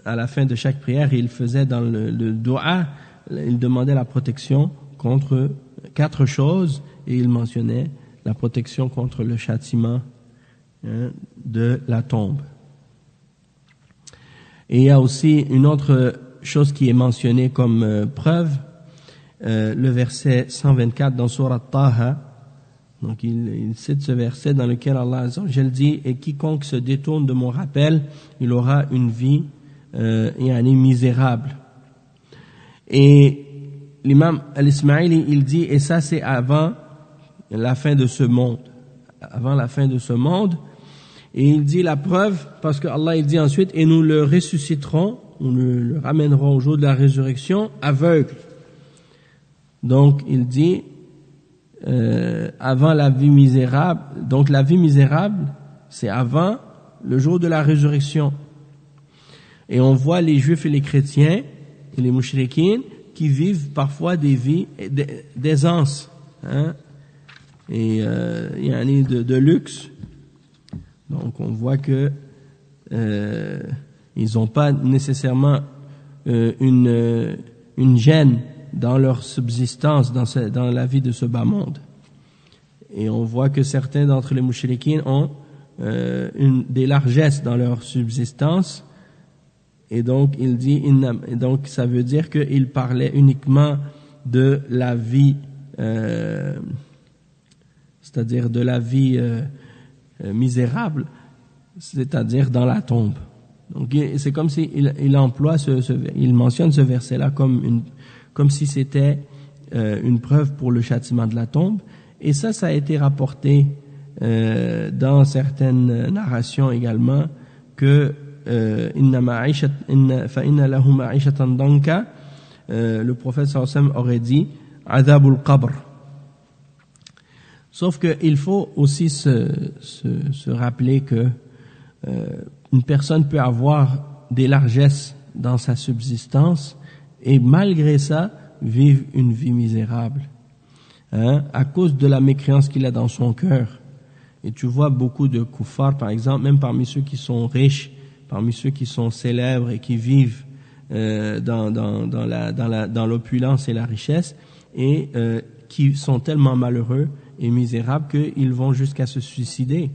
Speaker 2: à la fin de chaque prière, il faisait dans le dua, il demandait la protection contre 4 choses, et il mentionnait la protection contre le châtiment de la tombe. Et il y a aussi une autre chose qui est mentionnée comme preuve, le verset 124 dans Surat Taha. Donc il cite ce verset dans lequel Allah Azza wa Jal dit, et quiconque se détourne de mon rappel, il aura une vie misérable. Et l'imam Al-Ismaili, il dit, et ça c'est avant la fin de ce monde. Avant la fin de ce monde. Et il dit la preuve, parce que Allah il dit ensuite, et nous le ressusciterons, nous le ramènerons au jour de la résurrection aveugle. Donc il dit, avant la vie misérable, donc la vie misérable, c'est avant le jour de la résurrection. Et on voit les juifs et les chrétiens et les mouchriquines qui vivent parfois des vies d'aisance, et de luxe. Donc on voit que ils n'ont pas nécessairement une gêne dans leur subsistance, dans la vie de ce bas monde. Et on voit que certains d'entre les mouchriquines ont des largesses dans leur subsistance. Et donc il dit, donc ça veut dire qu'il parlait uniquement de la vie, c'est-à-dire de la vie misérable, c'est-à-dire dans la tombe. Donc c'est comme si il emploie il mentionne ce verset-là comme si c'était une preuve pour le châtiment de la tombe. Et ça a été rapporté dans certaines narrations également que le prophète sallallahu alayhi wa sallam aurait dit adhabul qabr. Sauf que il faut aussi se rappeler que une personne peut avoir des largesses dans sa subsistance et malgré ça vivre une vie misérable, à cause de la mécréance qu'il a dans son cœur. Et tu vois beaucoup de kuffars, par exemple, même parmi ceux qui sont riches, parmi ceux qui sont célèbres et qui vivent dans l'opulence et la richesse, et qui sont tellement malheureux et misérables qu'ils vont jusqu'à se suicider.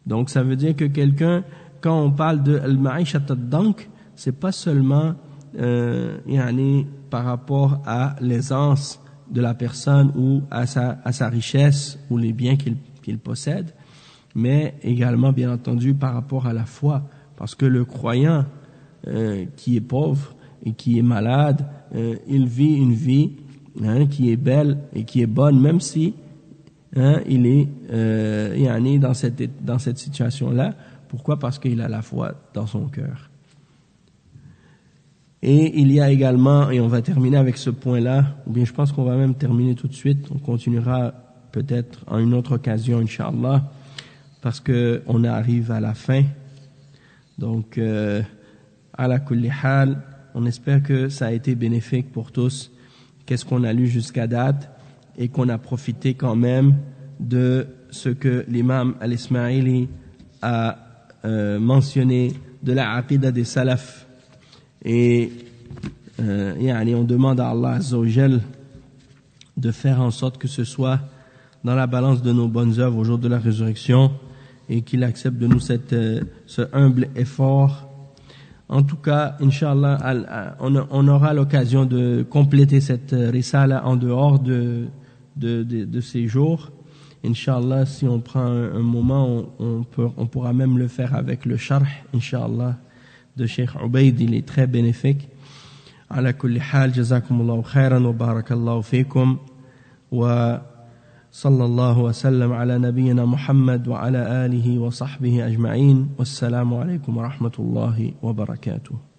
Speaker 2: Donc ça veut dire que quelqu'un, quand on parle de al-ma'ishat ad-dank, c'est pas seulement par rapport à l'aisance de la personne ou à sa richesse ou les biens qu'il possède, mais également bien entendu par rapport à la foi, parce que le croyant qui est pauvre et qui est malade, il vit une vie qui est belle et qui est bonne, même si il est dans cette situation-là. Pourquoi? Parce qu'il a la foi dans son cœur. Et il y a également, et on va terminer avec ce point-là, ou bien je pense qu'on va même terminer tout de suite, on continuera peut-être en une autre occasion, Inch'Allah, parce que on arrive à la fin Donc, ala kulli hal, on espère que ça a été bénéfique pour tous. Qu'est-ce qu'on a lu jusqu'à date et qu'on a profité quand même de ce que l'imam al-Ismaili a mentionné de la aqida des salafs. Et on demande à Allah Azza wa Jal de faire en sorte que ce soit dans la balance de nos bonnes œuvres au jour de la résurrection et qu'il accepte de nous ce humble effort. En tout cas, Inch'Allah, on aura l'occasion de compléter cette risala en dehors de ces jours. Inch'Allah, si on prend un moment, on pourra même le faire avec le sharh, Inch'Allah, de Cheikh Ubaid. Il est très bénéfique. Ala kulli hal, jazakumullahu khairan wa barakallahu fikum wa sallallahu wa sallam ala nabiyyina Muhammad wa ala alihi wa sahbihi ajma'in. Wassalamu alaykum wa rahmatullahi wa barakatuh.